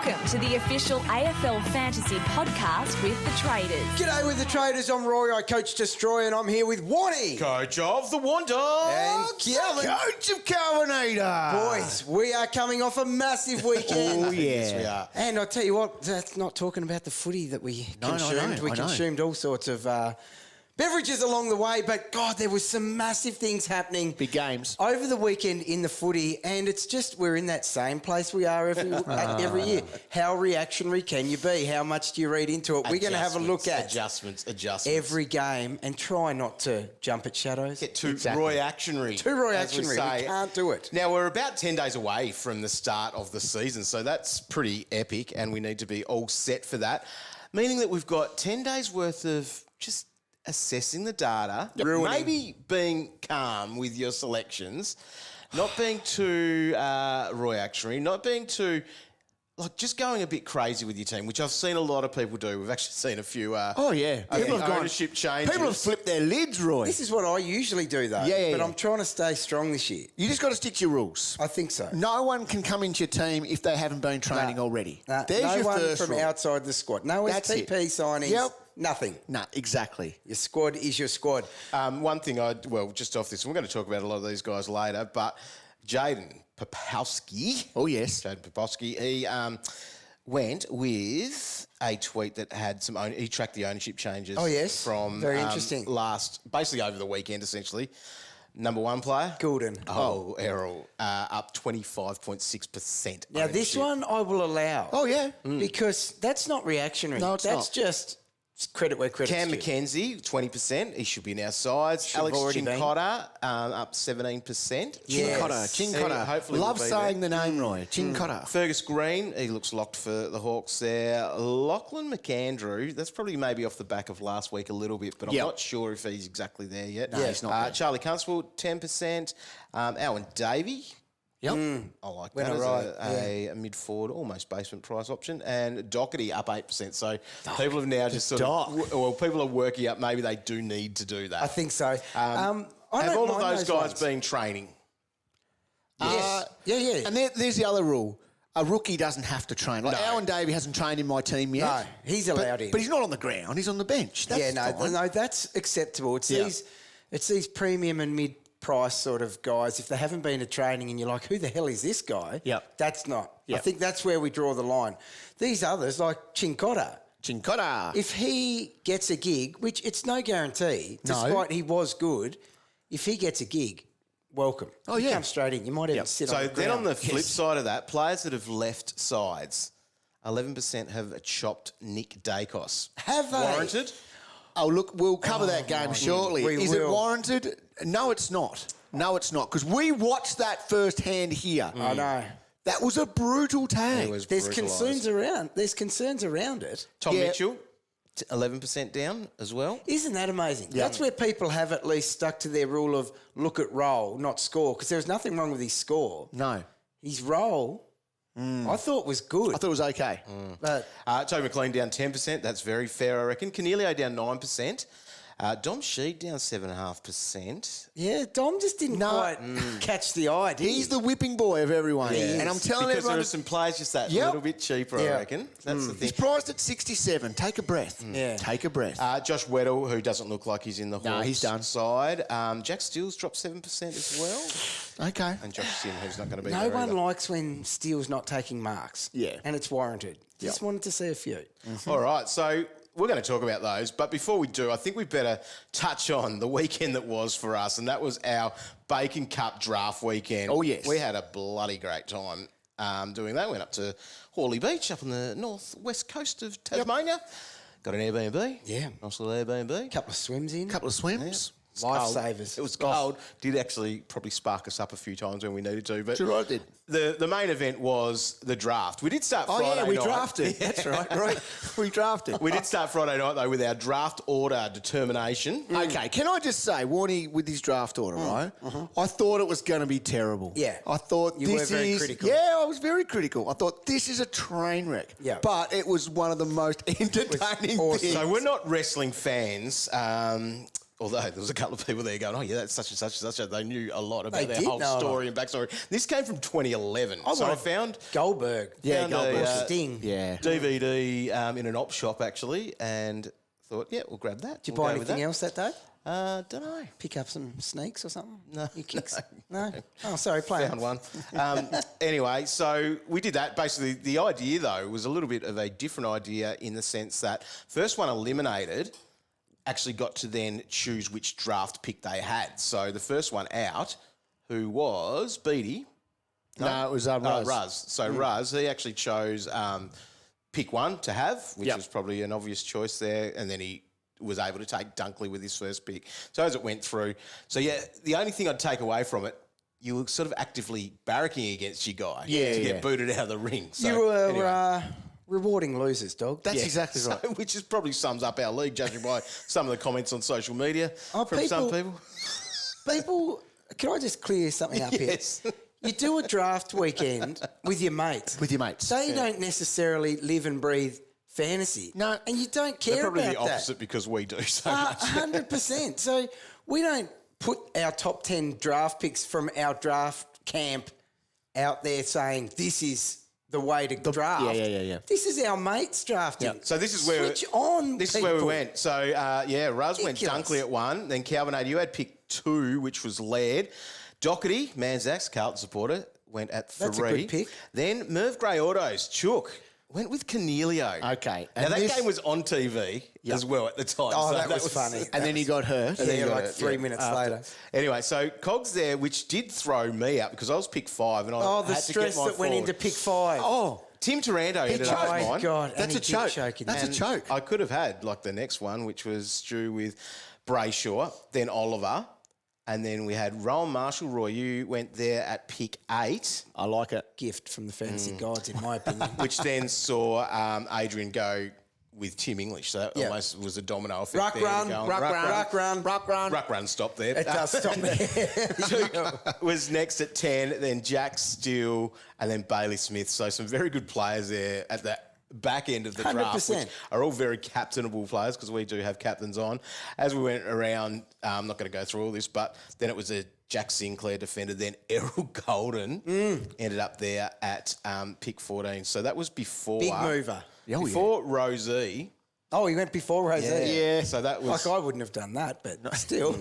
Welcome to the official AFL Fantasy podcast with the Traders. G'day with the Traders. I'm Rory. I coach Destroy, and I'm here with Warnie. Coach of the Wonder. And Calvin. Coach of Calvinator. Boys, we are coming off a massive weekend. Oh, yeah. Yes, we are. And I tell you what, that's not talking about the footy that we consumed. We consumed all sorts of beverages along the way, but God, there was some massive things happening. Big games. Over the weekend in the footy, and it's just we're in that same place we are every year. How reactionary can you be? How much do you read into it? We're going to have a look at adjustments every game and try not to jump at shadows. Get too reactionary. Too reactionary. We can't do it. Now, we're about 10 days away from the start of the season, so that's pretty epic, and we need to be all set for that, meaning that we've got 10 days worth of just assessing the data, maybe being calm with your selections, not being too reactionary, not being too, like, just going a bit crazy with your team, which I've seen a lot of people do. We've actually seen a few people have ownership changes. People have flipped their lids, Roy. This is what I usually do, though. But I'm trying to stay strong this year. You just got to stick to your rules. I think so. No one can come into your team if they haven't been training already. There's no your one first from rule. outside the squad. No STP signings. Yep. Nothing. No, exactly. Your squad is your squad. One thing just off this, and we're going to talk about a lot of these guys later, but Jaiden Popowski. Oh, yes. Jaiden Popowski, he went with a tweet that had he tracked the ownership changes. Oh, yes. From very interesting. Basically over the weekend, essentially. Number one player. Gulden. Oh, Errol. Up 25.6%. Now, this one I will allow. Oh, yeah. Because that's not reactionary. No, it's that's not. just credit where credit's Cam due. Mackenzie, 20%. He should be in our sides. Should Alex have already been. Cincotta, up 17%. Yes. Cincotta. Hopefully Love will be saying there. the name, Roy. Cincotta. Fergus Green, he looks locked for the Hawks there. Lachlan McAndrew, that's probably maybe off the back of last week a little bit, but I'm not sure if he's exactly there yet. No, he's not. Charlie Constable, 10%. Alan Davey. Yep. I like Went that right, as a mid-forward, almost basement price option. And Docherty up 8%. So people have now just sort of... people are working up. Maybe they do need to do that. I think so. Have all of those guys been training? Yes. Yeah. And there's the other rule. A rookie doesn't have to train. Like Alan Davey hasn't trained in my team yet. No, he's allowed in. But he's not on the ground. He's on the bench. That's fine. No, that's acceptable. It's these premium and mid-price sort of guys. If they haven't been to training and you're like, who the hell is this guy? Yep. That's not. Yep. I think that's where we draw the line. These others, like Cincotta, if he gets a gig, which it's no guarantee, despite he was good, if he gets a gig, welcome. Oh, you yeah. come straight in. You might even sit on the So ground. then on the flip side of that, players that have left sides, 11% have chopped Nick Dacos. Have they? Warranted? Oh, look, we'll cover that game shortly. Is it will. warranted? No, it's not. No, it's not. Because we watched that firsthand here. I know. That was a brutal tag. It was There's brutalised. concerns around it. Tom Mitchell, 11% down as well. Isn't that amazing? Yeah. That's where people have at least stuck to their rule of look at roll, not score, because there was nothing wrong with his score. No. His roll, I thought was good. I thought it was okay. But Toby McLean down 10%. That's very fair, I reckon. Coniglio down 9%. Dom Sheed down 7.5%. yeah, Dom just didn't quite catch the eye, did He's the whipping boy of everyone. He And is. I'm telling Because everyone... there are some players just that Yep. little bit cheaper, I reckon. That's the He's thing. priced at 67. Take a breath. Yeah. Take a breath. Josh Weddle, who doesn't look like he's in the Hawks he's done. side. Jack Steele's dropped 7% as well. Okay. And Josh Sim, who's not going to be No there one either. likes when Steele's not taking marks. Yeah. And it's warranted. Just wanted to see a few. All right, so we're going to talk about those. But before we do, I think we better touch on the weekend that was for us, and that was our Bacon Cup draft weekend. Oh, yes. We had a bloody great time doing that. Went up to Hawley Beach up on the northwest coast of Tasmania. Got an Airbnb. Yeah. Nice little Airbnb. Couple of swims in. Couple of swims. It's cold. Lifesavers. It was cold. Did actually probably spark us up a few times when we needed to. But Sure I did. The main event was the draft. We did start Friday we night. drafted. That's right. We drafted. We did start Friday night, though, with our draft order determination. Okay, can I just say, Warnie, with his draft order, right? I thought it was going to be terrible. Yeah. I thought You were this very is... critical. Yeah, I was very critical. I thought this is a train wreck. Yeah. But it was one of the most entertaining awesome. things. So we're not wrestling fans. Although there was a couple of people there going, oh, yeah, that's such and such and such. They knew a lot about their whole know story and backstory. This came from 2011. I found Goldberg. Yeah, Goldberg. a Sting. Yeah. DVD in an op shop, actually, and thought, yeah, we'll grab that. Did you buy anything else that day? Don't know. Pick up some sneaks or something? No. Your kicks? No? Oh, sorry, play Found one. Anyway, so we did that. Basically, the idea, though, was a little bit of a different idea in the sense that first one eliminated actually got to then choose which draft pick they had. So the first one out, who was Beattie. No, it was Ruz. Ruz. So Ruz, he actually chose pick one to have, which was probably an obvious choice there, and then he was able to take Dunkley with his first pick. So as it went through, the only thing I'd take away from it, you were sort of actively barracking against your guy to get booted out of the ring. So, you were anyway. rewarding losers, dog. That's exactly right. So, which is probably sums up our league, judging by some of the comments on social media from some people. People, can I just clear something up here? You do a draft weekend with your mates. With your mates. They don't necessarily live and breathe fantasy. No. And you don't care They're probably about the opposite because we do so much. 100%. So we don't put our top 10 draft picks from our draft camp out there saying this is the way to draft. Yeah. This is our mates drafting. Yeah. So this is where Switch on. This is where we went. So Ruz went Ridiculous. Dunkley at 1. Then Calvin, you had pick 2, which was Laird. Docherty, Manzax, Carlton supporter, went at 3. That's a good pick. Then Merv Grey Autos, Chook, went with Coniglio. Okay. Now And that this- game was on TV as well at the time. Oh, so that was funny. And then he got hurt. And then you got like it, 3 minutes later. Anyway, so Cogs there, which did throw me up because I was pick 5 and I Oh, the had to stress get my that went forward. into pick 5. Oh, Tim Taranto ended up Oh, as my mine. God. That's and a he did choke. choke in That's that. a choke. I could have had like the next one, which was Stu with Brayshaw, then Oliver, and then we had Rowan Marshall. Roy, you went there at pick 8, I like it. Gift from the fantasy gods, in my opinion. which then saw Adrian go with Tim English. So that almost was a domino effect. Ruck there. run, Going, ruck run. Ruck run, stop there. It does stop there. Was next at 10, then Jack Steele, and then Bailey Smith. So some very good players there at the back end of the draft, 100%. which are all very captainable players because we do have captains on. As we went around, I'm not going to go through all this, but then it was a Jack Sinclair defender, then Errol Gulden ended up there at pick 14. So that was before... Big mover. Before Rosie. Oh, he went before Rosé. Yeah. So that was... Like I wouldn't have done that, but still.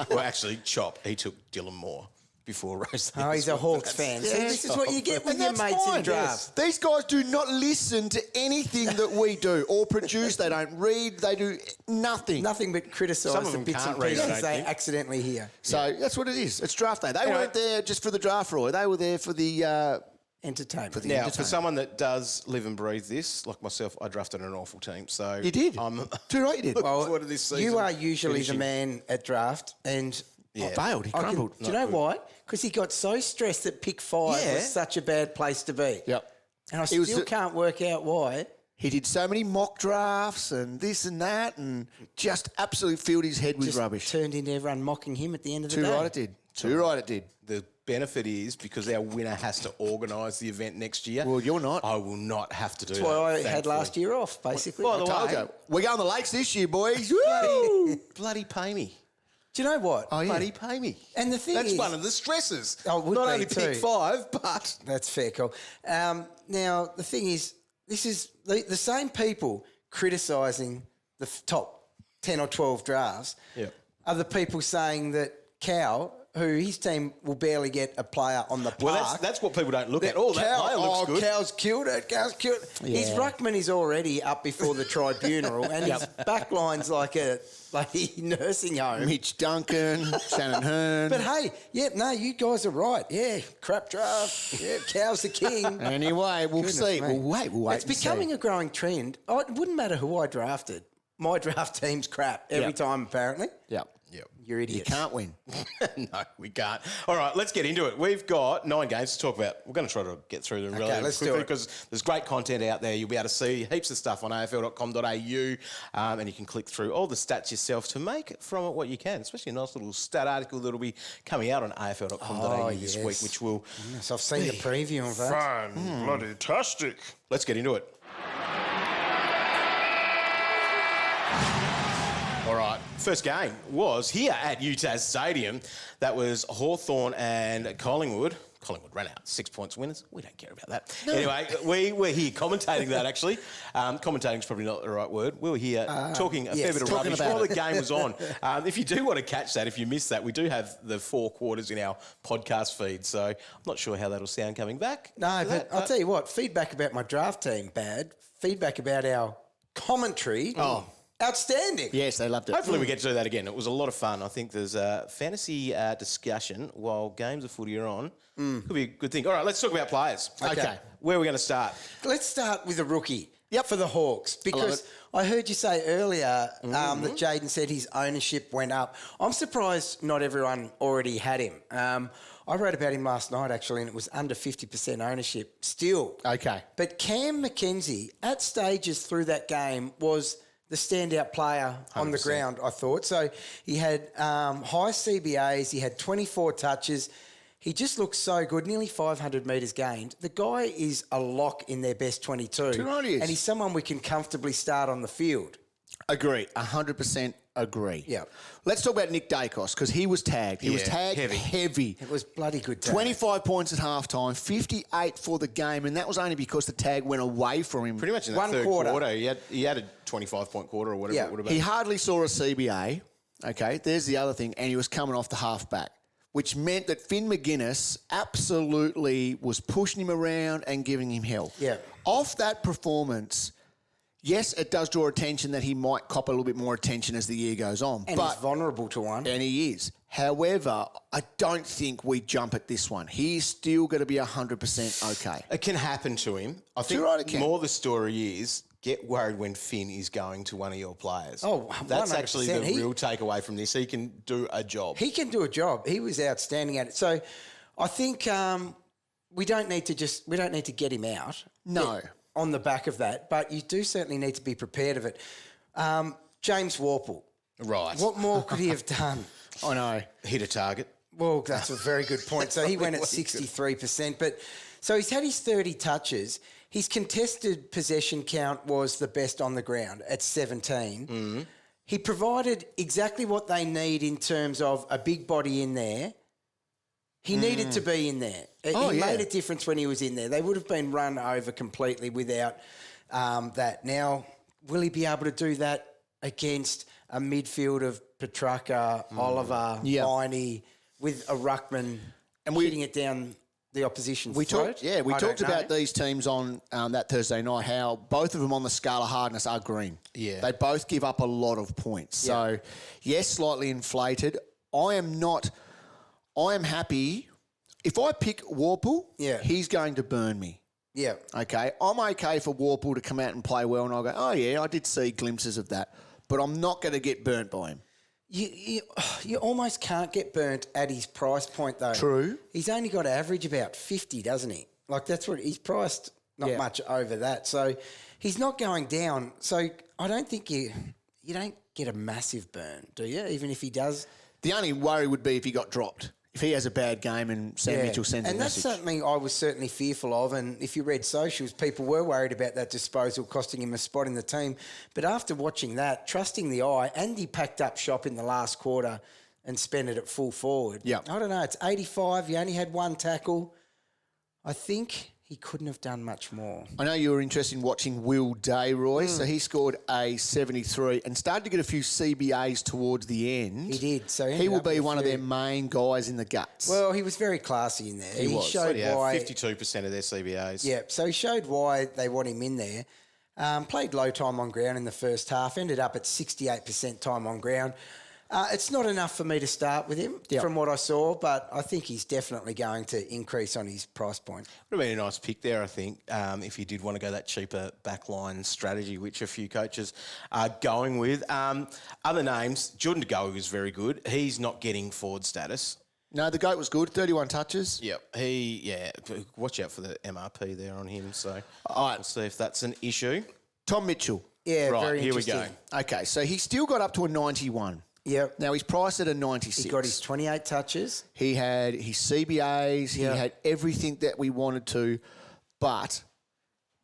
Well, actually, Chop, he took Dylan Moore before Rosie. Oh, he's a Hawks fan. So this is what you get with And your that's mates fine, in draft. yes. These guys do not listen to anything that we do or produce. They don't read. They do nothing. Nothing but Some criticise of the them bits and can't read, I pieces don't they think. accidentally hear. So that's what it is. It's draft day. They weren't there just for the draft, Roy. They were there for the... Entertainment. Now, for someone that does live and breathe this, like myself, I drafted an awful team. So You did? I'm Too right, you did. looking forward to this season. You are usually finishing. the man at draft, and Yeah. Failed. He I can, crumbled. do you know why? Because he got so stressed that pick 5 Yeah. was such a bad place to be. Yep. And I He was still the- can't work out why. He did so many mock drafts and this and that and just absolutely filled his head with Just rubbish. turned into everyone mocking him at the end of the Too day. right it did. Too right it did. The benefit is because our winner has to organise the event next year. Well, you're not. I will not have to do That's that. why I had thankfully. last year off, basically. By the Told way, you. We're going to the lakes this year, boys. Woo! bloody pay me. Do you know what? Oh, yeah. Bloody pay me. And the thing That's is... one of the stresses. Oh, it would not be only too. pick 5, but That's fair, Cole. Now, the thing is, this is the same people criticising the top 10 or 12 drafts are the people saying that Cow, who his team will barely get a player on the park. well, that's what people don't look at. Oh, that player looks good. Cow's killed it. Cow's killed it. His ruckman is already up before the tribunal, and his backline's like a bloody nursing home. Mitch Duncan, Shannon Hearn. But hey, you guys are right. Yeah, crap draft. Yeah, Cow's the king. Anyway, we'll Goodness see. me. We'll wait. It's becoming a growing trend. Oh, it wouldn't matter who I drafted. My draft team's crap every time, apparently. Yep. You're You idiots. can't win. No, we can't. All right, let's get into it. We've got 9 games to talk about. We're going to try to get through them really let's do quickly it. because there's great content out there. You'll be able to see heaps of stuff on afl.com.au and you can click through all the stats yourself to make from it what you can, especially a nice little stat article that'll be coming out on afl.com.au this yes. week, which will... Yes, I've seen the preview of that. Bloody-tastic. Let's get into it. All right, first game was here at UTAS Stadium. That was Hawthorn and Collingwood. Collingwood ran out 6 points winners. We don't care about that. No. Anyway, we were here commentating that, actually. Commentating is probably not the right word. We were here talking a fair bit of rubbish while the game was on. If you do want to catch that, if you missed that, we do have the 4 quarters in our podcast feed, so I'm not sure how that'll sound coming back. No, but I'll tell you what, feedback about my draft team, bad. Feedback about our commentary, outstanding. Yes, they loved it. Hopefully we get to do that again. It was a lot of fun. I think there's a fantasy discussion while games of footy are on. Could be a good thing. All right, let's talk about players. Okay. Where are we going to start? Let's start with a rookie for the Hawks, because I heard you say earlier that Jaiden said his ownership went up. I'm surprised not everyone already had him. I wrote about him last night, actually, and it was under 50% ownership still. Okay. But Cam Mackenzie, at stages through that game, was the standout player 100%. On the ground, I thought. So he had high CBAs, he had 24 touches. He just looks so good, nearly 500 metres gained. The guy is a lock in their best 22. Too right he is. And he's someone we can comfortably start on the field. Agree. 100% agree. Yeah. Let's talk about Nick Dacos, because he was tagged. He was tagged heavy. It was bloody good tag. 25 points at halftime, 58 for the game, and that was only because the tag went away from him. Pretty much in that third quarter. He had a 25-point quarter or whatever it would have been. He hardly saw a CBA. Okay, there's the other thing, and he was coming off the halfback, which meant that Finn McGuinness absolutely was pushing him around and giving him hell. Yeah. Off that performance, yes, it does draw attention that he might cop a little bit more attention as the year goes on. And he's vulnerable to one. And he is. However, I don't think we jump at this one. He's still going to be 100% okay. It can happen to him. I think more the story is get worried when Finn is going to one of your players. Oh, that's 100%. actually the real takeaway from this. He can do a job. He can do a job. He was outstanding at it. So I think we don't need to get him out. No. On the back of that, but you do certainly need to be prepared of it. James Worpel. Right. What more could he have done? I know. Hit a target. Well, that's a very good point. So he went at 63%. But so he's had his 30 touches. His contested possession count was the best on the ground at 17. Mm-hmm. He provided exactly what they need in terms of a big body in there. He needed to be in there. He made a difference when he was in there. They would have been run over completely without that. Now, will he be able to do that against a midfield of Petrarca, Oliver, Warnie, with a ruckman and hitting it down the opposition's throat? We talked about these teams on that Thursday night, how both of them on the scale of hardness are green. Yeah. They both give up a lot of points. Yeah. So, yes, slightly inflated. I am happy. If I pick Worpel, he's going to burn me. Yeah. Okay. I'm okay for Worpel to come out and play well, and I'll go, oh, yeah, I did see glimpses of that. But I'm not going to get burnt by him. You almost can't get burnt at his price point, though. True. He's only got to average about 50, doesn't he? Like, that's what he's priced not much over that. So he's not going down. So I don't think you don't get a massive burn, do you? Even if he does. The only worry would be if he got dropped. If he has a bad game and Sam Mitchell sends a message. And that's something I was certainly fearful of. And if you read socials, people were worried about that disposal costing him a spot in the team. But after watching that, trusting the eye, and he packed up shop in the last quarter and spent it at full forward. Yeah. I don't know. It's 85. He only had one tackle. I think he couldn't have done much more. I know you were interested in watching Will Day, Roy. So he scored a 73 and started to get a few CBAs towards the end. He did. So he will be one of their main guys in the guts. Well, he was very classy in there. He showed why 52% of their CBAs. Yeah, so he showed why they want him in there. Played low time on ground in the first half. Ended up at 68% time on ground. It's not enough for me to start with him from what I saw, but I think he's definitely going to increase on his price point. Would have been a nice pick there, I think, if you did want to go that cheaper backline strategy, which a few coaches are going with. Other names, Jordan De Goey was very good. He's not getting forward status. No, the GOAT was good, 31 touches. Yep. Watch out for the MRP there on him. So we'll see if that's an issue. Tom Mitchell. Yeah, right, very here interesting. we go. Okay, so he still got up to a 91. Yep. Now, he's priced at a 96. He got his 28 touches. He had his CBAs. He had everything that we wanted to. But,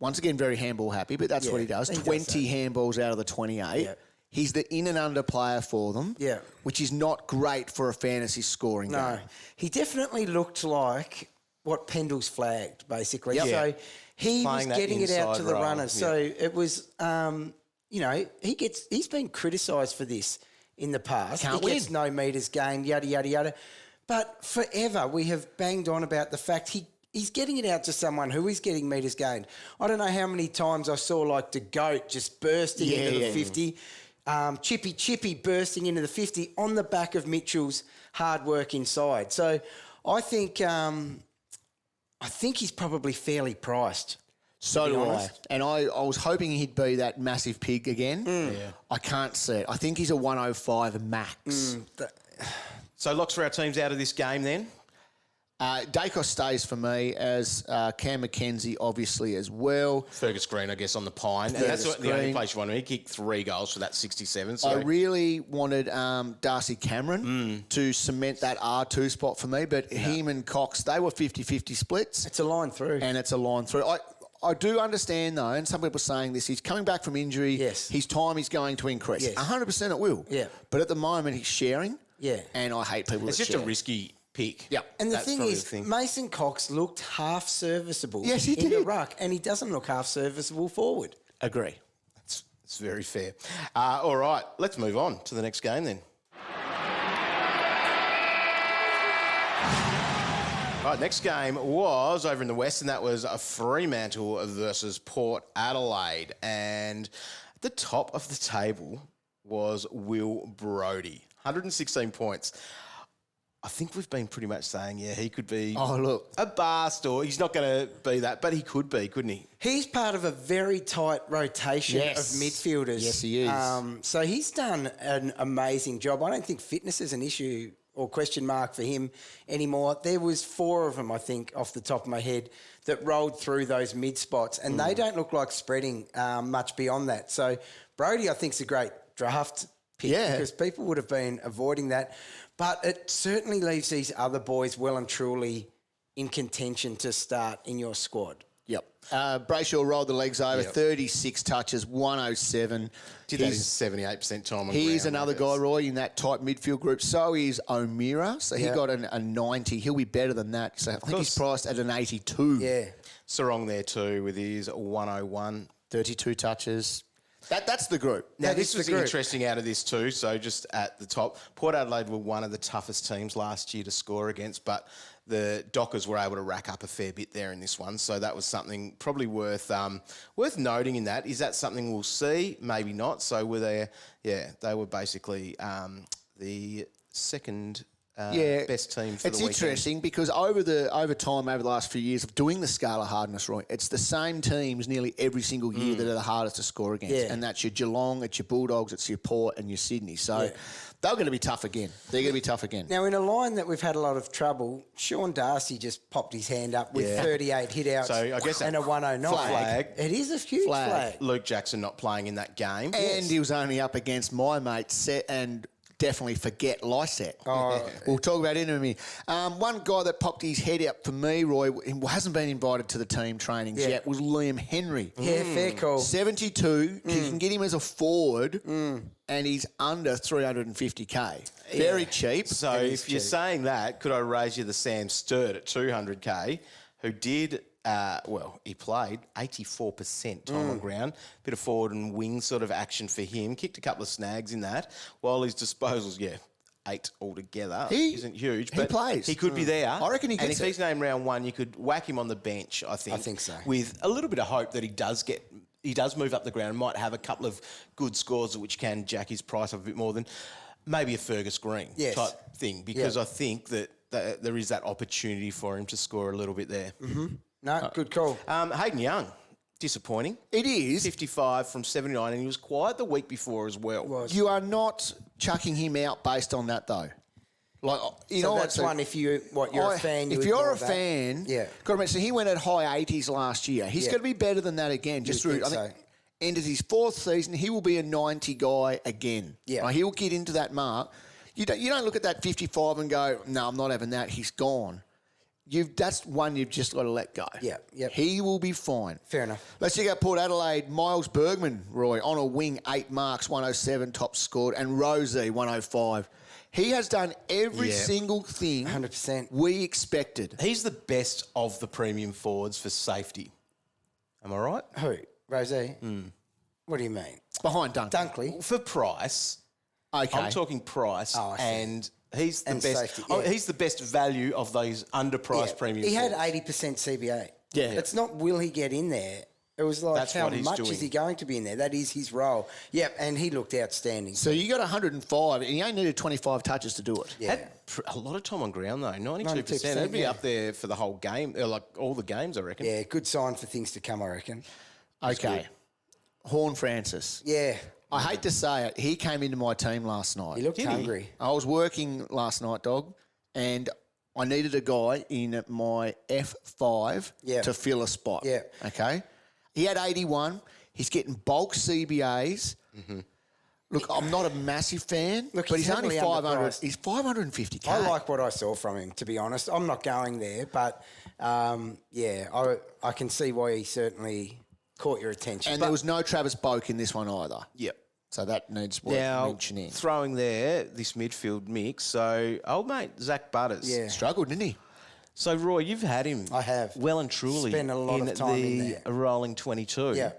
once again, very handball happy, but that's what he does. 20 handballs out of the 28. Yep. He's the in and under player for them, which is not great for a fantasy scoring game. No, he definitely looked like what Pendle's flagged, basically. Yep. So he was Playing that getting it out to the inside runners. role. So it was, he's been criticised for this in the past. Can't he gets no metres gained, yada, yada, yada. But forever we have banged on about the fact he's getting it out to someone who is getting metres gained. I don't know how many times I saw like the GOAT just bursting into the 50. Chippy bursting into the 50 on the back of Mitchell's hard work inside. So I think he's probably fairly priced. So do I. And I was hoping he'd be that massive pig again. I can't see it. I think he's a 105 max. So locks for our teams out of this game then? Dacos stays for me, as Cam Mackenzie obviously as well. Fergus Green, I guess, on the pine. And that's the only place you want him. He kicked 3 goals for that 67. So. I really wanted Darcy Cameron to cement that R2 spot for me, but him and Cox, they were 50-50 splits. It's a line through. And it's a line through. I do understand, though, and some people are saying this, he's coming back from injury. Yes. His time is going to increase. Yes. 100% it will. Yeah. But at the moment, he's sharing. Yeah. And I hate people It's that just share. a risky pick. Yeah. And That's the thing probably is, Mason Cox looked half serviceable Yes, he in the did. ruck, and he doesn't look half serviceable forward. Agree. It's very fair. All right, let's move on to the next game then. All right, next game was over in the West, and that was a Fremantle versus Port Adelaide. And at the top of the table was Will Brodie, 116 points. I think we've been pretty much saying, he could be a bar store. He's not going to be that, but he could be, couldn't he? He's part of a very tight rotation of midfielders. Yes, he is. So he's done an amazing job. I don't think fitness is an issue or question mark for him anymore. There was 4 of them, I think, off the top of my head, that rolled through those mid spots, and they don't look like spreading much beyond that. So Brodie, I think, is a great draft pick because people would have been avoiding that. But it certainly leaves these other boys well and truly in contention to start in your squad. Yep. Brayshaw rolled the legs over, 36 touches, 107. Did that in 78% time on He's ground, another guy, Roy, in that tight midfield group. So is O'Meara. So he got a 90. He'll be better than that. So I think he's priced at an 82. Yeah. Sarong there too with his 101. 32 touches. That's the group. Now, this was interesting out of this too. So just at the top, Port Adelaide were one of the toughest teams last year to score against, but the Dockers were able to rack up a fair bit there in this one. So that was something probably worth noting in that. Is that something we'll see? Maybe not. So were they, they were basically the second best team for the weekend. It's interesting because over time, over the last few years of doing the scala hardness, Roy, it's the same teams nearly every single year that are the hardest to score against. Yeah. And that's your Geelong, it's your Bulldogs, it's your Port and your Sydney. So they're going to be tough again. They're going to be tough again. Now, in a line that we've had a lot of trouble, Sean Darcy just popped his hand up with 38 hitouts So I guess and a 109. flag. It is a huge flag. Luke Jackson not playing in that game. And he was only up against my mate, Set, and definitely forget Lycett. We'll talk about it in a minute. One guy that popped his head up for me, Roy, who hasn't been invited to the team trainings yet, was Liam Henry. Yeah, fair call. 72. You can get him as a forward, and he's under 350k. Very cheap. So if you're saying that, could I raise you the Sam Sturt at 200k, who did... he played 84% time on ground. Bit of forward and wing sort of action for him. Kicked a couple of snags in that. While his disposals, 8 altogether. He isn't huge, but he plays. He could be there. I reckon he gets And if he's named round 1, you could whack him on the bench, I think. I think so. With a little bit of hope that he does move up the ground and might have a couple of good scores which can jack his price up a bit more than maybe a Fergus Green type thing. Because I think that there is that opportunity for him to score a little bit there. Mm-hmm. No, good call. Hayden Young, disappointing. It is. 55 from 79, and he was quiet the week before as well. You are not chucking him out based on that, though. Like, so that's one if you're a fan. If you're a fan, got to remember, so he went at high 80s last year. He's going to be better than that again. Just through, I think, end of his 4th season, he will be a 90 guy again. Yeah, he'll get into that mark. You don't look at that 55 and go, no, I'm not having that. He's gone. That's one you've just got to let go. Yeah, yep. He will be fine. Fair enough. Let's check out Port Adelaide. Miles Bergman, Roy, on a wing, 8 marks, 107, top scored, and Rosie, 105. He has done every single thing 100% we expected. He's the best of the premium forwards for safety. Am I right? Who? Rosie? What do you mean? Behind Dunkley? For price. Okay. I'm talking price, and he's the And best. safety, yeah. He's the best value of those underpriced premium. He had forwards. 80% CBA. Yeah. It's not will he get in there. It was like That's how what he's much doing. is he going to be in there? That is his role. Yep, and he looked outstanding. So you got 105, and he only needed 25 touches to do it. Yeah. Had a lot of time on ground though, 92%. 92%, It'd be yeah. up there for the whole game, like all the games, I reckon. Yeah, good sign for things to come, I reckon. Okay. Horn Francis. Yeah, I hate to say it, he came into my team last night. he looked Did he? hungry. I was working last night, dog, and I needed a guy in my F5 Yeah. to fill a spot. Yeah. Okay? He had 81. He's getting bulk CBAs. Look, I'm not a massive fan, Look, but he's he's only heavily 500. underpriced. He's 550K. I like what I saw from him, to be honest. I'm not going there, but I can see why he certainly caught your attention. And But there was no Travis Boak in this one either. Yep. So that needs worth Now, mentioning. throwing there, this midfield mix. So, old mate, Zach Butters. Yeah. Struggled, didn't he? So, Roy, you've had him. I have. Well and truly. Spent a lot of time in the there. rolling 22. Yeah.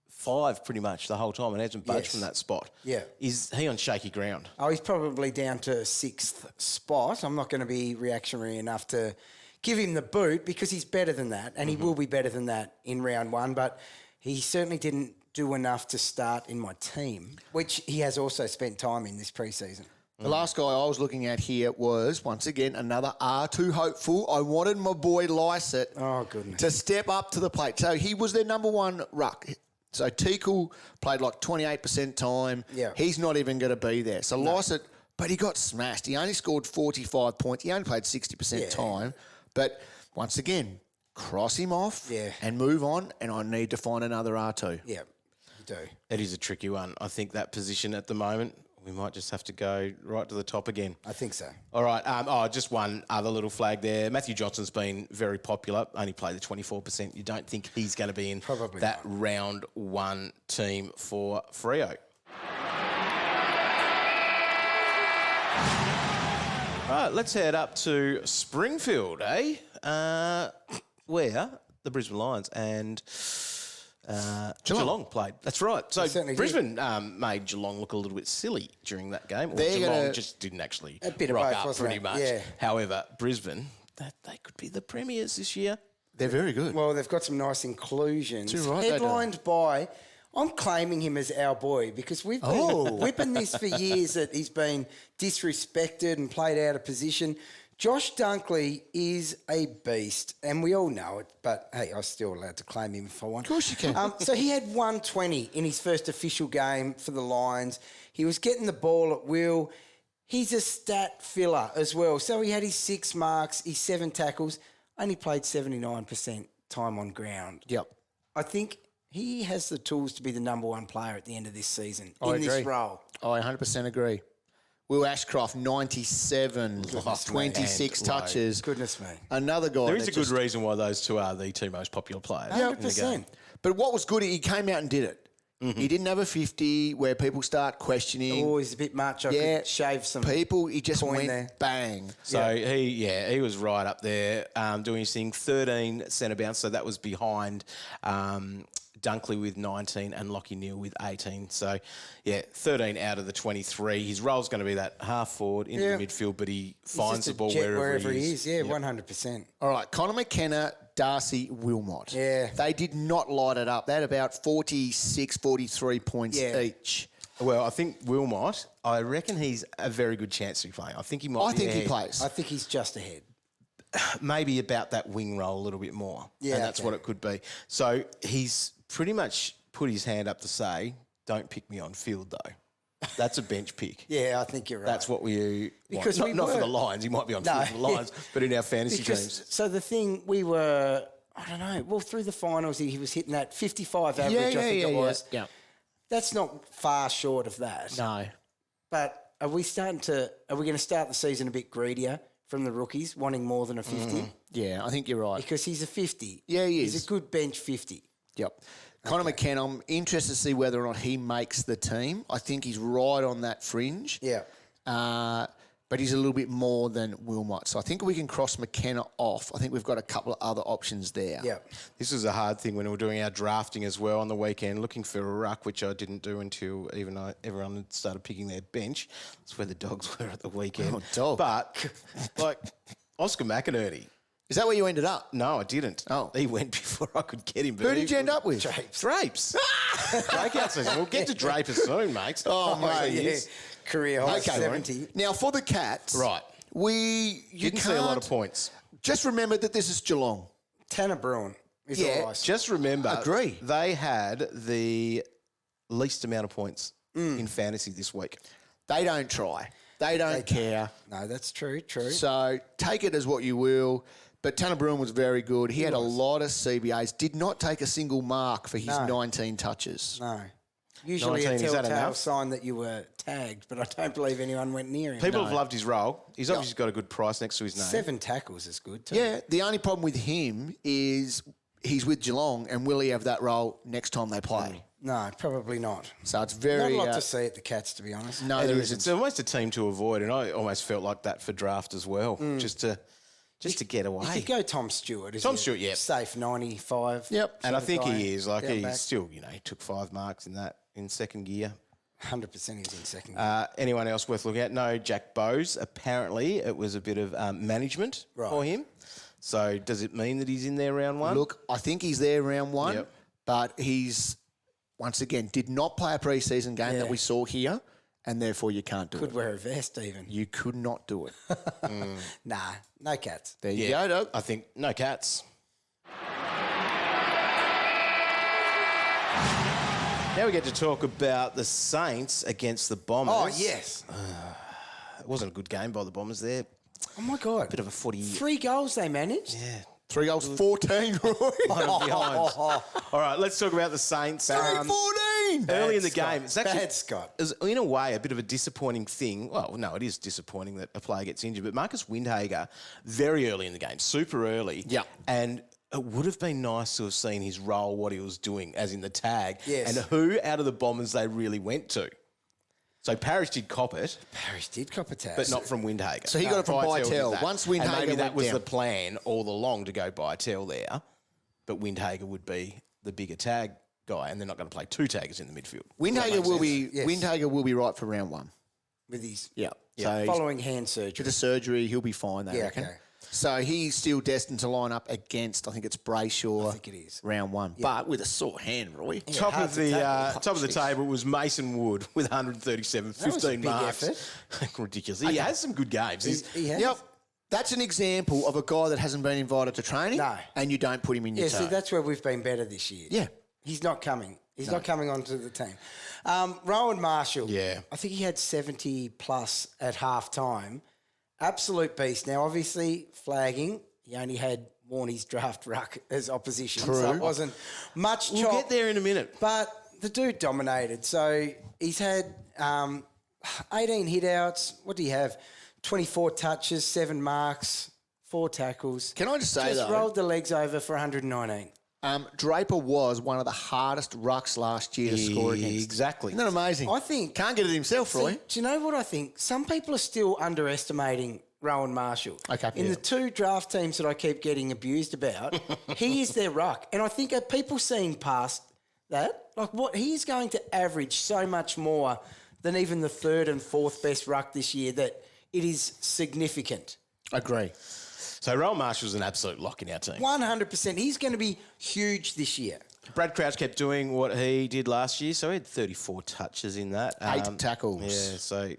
5 pretty much the whole time and hasn't budged Yes. from that spot. Yeah. Is he on shaky ground? Oh, he's probably down to 6th spot. I'm not going to be reactionary enough to give him the boot because he's better than that, and he will be better than that in round 1, but he certainly didn't do enough to start in my team, which he has also spent time in this preseason. The last guy I was looking at here was, once again, another R2 hopeful. I wanted my boy Lycett Oh, goodness. to step up to the plate. So he was their number 1 ruck. So Teakle played like 28% time. Yeah. He's not even going to be there. So Lycett, but he got smashed. He only scored 45 points. He only played 60% Yeah. time. But once again, cross him off Yeah. and move on, and I need to find another R2. Yeah, you do. It is a tricky one. I think that position at the moment, we might just have to go right to the top again. I think so. All right. Just one other little flag there. Matthew Johnson's been very popular. Only played the 24%. You don't think he's going to be in Probably that round 1 team for Freo? All right, let's head up to Springfield, where the Brisbane Lions and Geelong played. That's right. So certainly Brisbane made Geelong look a little bit silly during that game. Or They're Geelong gonna- just didn't actually A bit of rock both, up wasn't pretty it? much. Yeah. However, Brisbane, they could be the premiers this year. They're very good. Well, they've got some nice inclusions. Too right they do. Headlined by, I'm claiming him as our boy because we've been whipping this for years that he's been disrespected and played out of position. Josh Dunkley is a beast, and we all know it, but hey, I'm still allowed to claim him if I want. Of course you can. So he had 120 in his first official game for the Lions. He was getting the ball at will. He's a stat filler as well. So he had his 6 marks, his 7 tackles, only played 79% time on ground. Yep. I think he has the tools to be the number 1 player at the end of this season I in this agree. role. I 100% agree. Will Ashcroft, 97, Goodness 26 me. touches. Goodness me. Another guy. There is that a good just- reason why those two are the 2 most popular players. Yeah, in the game. 100%. But what was good, he came out and did it. Mm-hmm. He didn't have a 50 where people start questioning. Oh, he's a bit much. I could shave some people. He just coin went there. bang. So he was right up there doing his thing. 13 centre bounce, so that was behind Dunkley with 19 and Lachie Neale with 18. So, 13 out of the 23. His role's going to be that half forward into the midfield, but he finds He's the just a ball jet wherever he is. Yeah, 100%. All right, Connor McKenna, Darcy Wilmot. Yeah. They did not light it up. They had about 46, 43 points each. Well, I think Wilmot, I reckon he's a very good chance to be playing. I think he might I be think he ahead. plays. I think he's just ahead. Maybe about that wing role a little bit more. Yeah, and that's okay. what it could be. So he's pretty much put his hand up to say, don't pick me on field, though. That's a bench pick. Yeah, I think you're right. That's what we Because want. we Not for were- the Lions. He might be on field for the Lions, but in our fantasy teams. So the thing, we were, I don't know, well, through the finals, he was hitting that 55 average, I think it was. Yeah. That's not far short of that. No. But are we going to start the season a bit greedier? from the rookies, wanting more than a 50. Yeah, I think you're right. Because he's a 50. Yeah, he is. He's a good bench 50. Yep. Connor McKenna, I'm interested to see whether or not he makes the team. I think he's right on that fringe. Yeah. But he's a little bit more than Wilmot. So I think we can cross McKenna off. I think we've got a couple of other options there. Yeah. This was a hard thing when we were doing our drafting as well on the weekend, looking for a ruck, which I didn't do until everyone had started picking their bench. That's where the Dogs were at the weekend. Oh, dog. But, like, Oscar McInerney. Is that where you ended up? No, I didn't. Oh. He went before I could get him. Who did you end up with? Drapes. Breakout season. We'll get to Drapers soon, mate. Oh, mate. yeah. Career high, Okay, 70. Now, for the Cats. Right. You Didn't see a lot of points. Just remember that this is Geelong. Tanner Bruin is all right. Just remember, Agree. they had the least amount of points in fantasy this week. They don't try. They don't care. No, that's true. So take it as what you will. But Tanner Bruin was very good. He had a lot of CBAs. Did not take a single mark for his 19 touches. No. Usually 19, a is that telltale enough? sign that you were tagged, but I don't believe anyone went near him. People have loved his role. He's obviously got a good price next to his name. 7 tackles is good too. Yeah, the only problem with him is he's with Geelong, and will he have that role next time they play? No, probably not. So it's very... Not a lot to see at the Cats, to be honest. No, It there is. isn't. It's almost a team to avoid, and I almost felt like that for draft as well, just to get away. You could go Tom Stewart. Tom Stewart, yeah. Safe 95. Yep. And I sort of think guy he is. Like, down he's back. still, he took 5 marks in second gear. 100% he's in second gear. Anyone else worth looking at? No, Jack Bowes. Apparently, it was a bit of management for him. So does it mean that he's in there round 1? Look, I think he's there round 1, Yep. but he's, once again, did not play a pre-season game that we saw here, and therefore you can't do Could it. wear a vest even. You could not do it. Nah, no Cats. There you go, Doug. I think no Cats. Now we get to talk about the Saints against the Bombers. Oh, yes. It wasn't a good game by the Bombers there. Oh, my God. Bit of a footy. 3 goals they managed. Yeah. 3 goals, 14, Roy. Behind. All right, let's talk about the Saints. 14! Early in the Scott. game, it's actually Bad Scott. It was, in a way, a bit of a disappointing thing. Well, no, it is disappointing that a player gets injured, but Marcus Windhager, very early in the game, super early. Yeah. And it would have been nice to have seen his role, what he was doing, as in the tag, Yes. and who out of the Bombers they really went to. So Parrish did cop it, Parrish did cop a tag. but not from Windhager. So he got it from Bytel did Bytel. that. Once And Windhager maybe that went was down. the plan all along, to go Bytel there, but Windhager would be the bigger tag guy, and they're not going to play 2 taggers in the midfield. Windhager will be Yes. Windhager will be right for round 1. with his Yeah. So following hand surgery. with the surgery, he'll be fine, they Yeah, reckon. okay. So he's still destined to line up against, I think it's Brayshaw. I think it is. Round 1. But with a sore hand, Roy. Top hard of to the tackle. top of the table was Mason Wood with 137, 15 was a big marks. effort. Ridiculous. He has some good games. He has. Yep. That's an example of a guy that hasn't been invited to training. No. And you don't put him in your Yeah, see, team. that's where we've been better this year. Yeah. He's not coming. He's not coming onto the team. Rowan Marshall. Yeah. I think he had 70 plus at half time. Absolute beast. Now, obviously, flagging. He only had Warnie's draft ruck as opposition. So it wasn't much We'll chop. get there in a minute. But the dude dominated. So he's had 18 hit-outs. What do you have? 24 touches, 7 marks, 4 tackles. Can I just say, though, rolled the legs over for 119. Draper was one of the hardest rucks last year to score against. Exactly. Isn't that amazing? I think... Can't get it himself, Roy. See, do you know what I think? Some people are still underestimating Rowan Marshall. Okay. In the 2 draft teams that I keep getting abused about, he is their ruck. And I think are people seeing past that? Like, what he's going to average so much more than even the 3rd and 4th best ruck this year that it is significant. Agree. So Rowan Marshall's an absolute lock in our team. 100%. He's going to be huge this year. Brad Crouch kept doing what he did last year, so he had 34 touches in that. 8 tackles. Yeah, so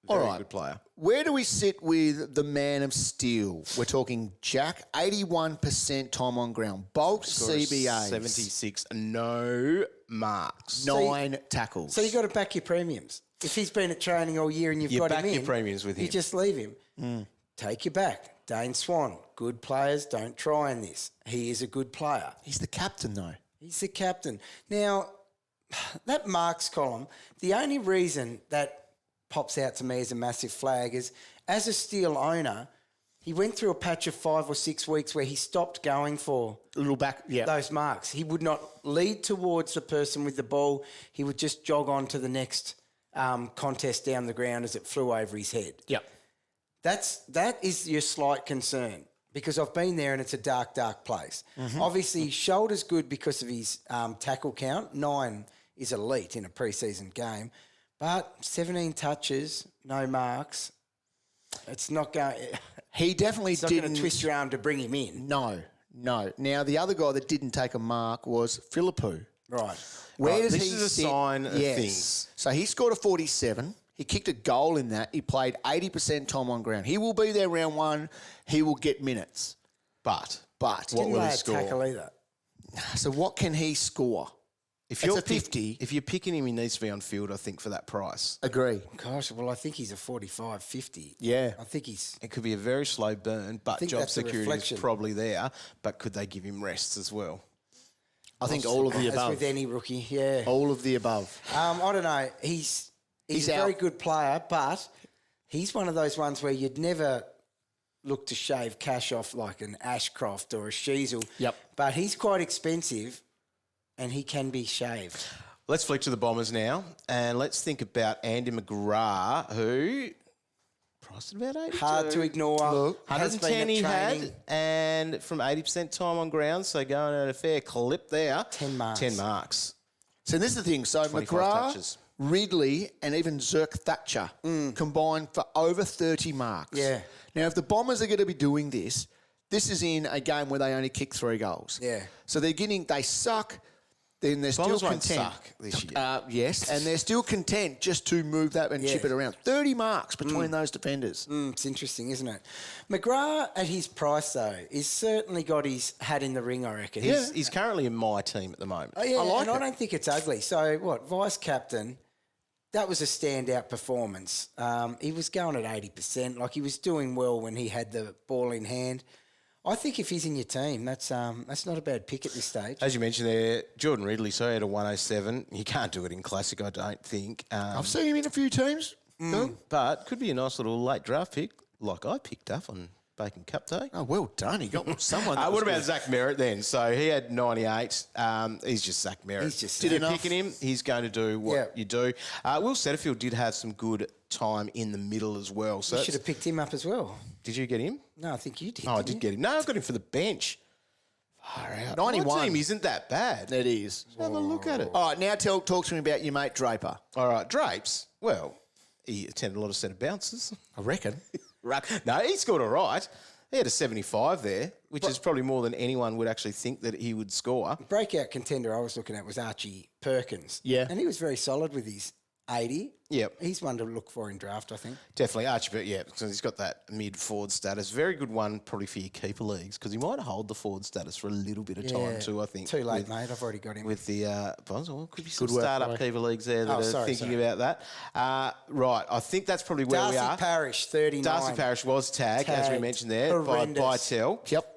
All very right. good player. Where do we sit with the man of steel? We're talking Jack, 81% time on ground. Bulk CBA. 76, no marks. 9 tackles. So you've got to back your premiums. If he's been at training all year and you've You got back him in, your premiums with you him. just leave him. Take your back. Dane Swan, good players, don't try in this. He is a good player. He's the captain, though. He's the captain. Now, that marks column, the only reason that pops out to me as a massive flag is, as a Steel owner, He went through a patch of 5 or 6 weeks where he stopped going for those marks. He would not lead towards the person with the ball. He would just jog on to the next contest down the ground as it flew over his head. Yep. That is your slight concern, because I've been there and it's a dark, dark place. Mm-hmm. Obviously, shoulder's good because of his tackle count. 9 is elite in a preseason game. But 17 touches, no marks, it's not going... He definitely didn't... It's not going to twist your arm to bring him in. No. Now, the other guy that didn't take a mark was Philippou. Right. This is a sign of things. So he scored a 47. He kicked a goal in that. He played 80% time on ground. He will be there round 1. He will get minutes. But what will he score? Tackle either. So what can he score? If you're 50, if you're picking him, he needs to be on field, I think, for that price. Agree. Gosh, well, I think he's a 45, 50. Yeah. I think he's... It could be a very slow burn, but job security is probably there. But could they give him rests as well? I think all of the above. As with any rookie, yeah. All of the above. I don't know. He's a very good player, but he's one of those ones where you'd never look to shave cash off like an Ashcroft or a Sheasel. Yep. But he's quite expensive and he can be shaved. Let's flick to the Bombers now, and let's think about Andy McGrath, who priced at about 82. Hard to ignore. Look, 110 he had, and from 80% time on ground, so going at a fair clip there. 10 marks. 10 marks. So this is the thing. So McGrath, touches. Ridley, and even Zerk Thatcher combined for over 30 marks. Yeah. Now, if the Bombers are going to be doing this is in a game where they only kick 3 goals. Yeah. So they suck. Then they're still content. Suck this year. Yes, and they're still content just to move that and chip it around. 30 marks between those defenders. It's interesting, isn't it? McGrath, at his price, though, is certainly got his hat in the ring, I reckon. He's currently in my team at the moment. Oh, yeah, I don't think it's ugly. So, vice-captain, that was a standout performance. He was going at 80%. Like, he was doing well when he had the ball in hand. I think if he's in your team, that's not a bad pick at this stage. As you mentioned there, Jordan Ridley, so he had a 107. You can't do it in Classic, I don't think. I've seen him in a few teams. But could be a nice little late draft pick, like I picked up on Bacon Cup Day. Oh, well done. He got someone. What about Zach Merritt then? So he had 98. He's just Zach Merritt. He's just picking him. He's going to do what you do. Will Setterfield did have some good time in the middle as well. So you should have picked him up as well. Did you get him? No, I think you did. Oh, I did get him. No, I've got him for the bench. Far out. 91. My team isn't that bad. It is. Have a look at it. All right, now talk to me about your mate Draper. All right, Drapes. Well, he attended a lot of centre bounces. I reckon. No, he scored all right. He had a 75 there, which is probably more than anyone would actually think that he would score. Breakout contender I was looking at was Archie Perkins. Yeah. And he was very solid with his 80. Yep. He's one to look for in draft, I think. Definitely. Archie, but because he's got that mid-forward status. Very good one probably for your keeper leagues, because he might hold the forward status for a little bit of time too, I think. Too late, mate. I've already got him. With the Bonds, could be some start-up keeper leagues there that are thinking about that. Right, I think that's probably where we are. Darcy Parish, 39. Darcy Parish was tagged, as we mentioned there, by Tell. Yep.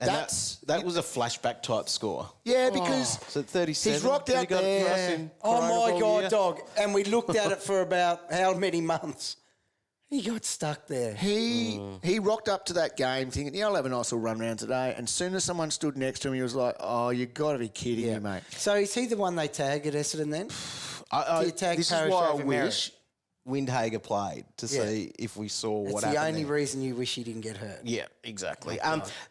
And that was a flashback type score. Yeah, because so 37. he's rocked out there. Oh, my God, dog. And we looked at it for about how many months? He got stuck there. He rocked up to that game thinking, I'll have a nice little run around today. And as soon as someone stood next to him, he was like, oh, you got to be kidding me, mate. So is he the one they tag at Essendon then? This is why I wish Windhager played to see if we saw what happened. It's the only reason you wish he didn't get hurt. Yeah, exactly.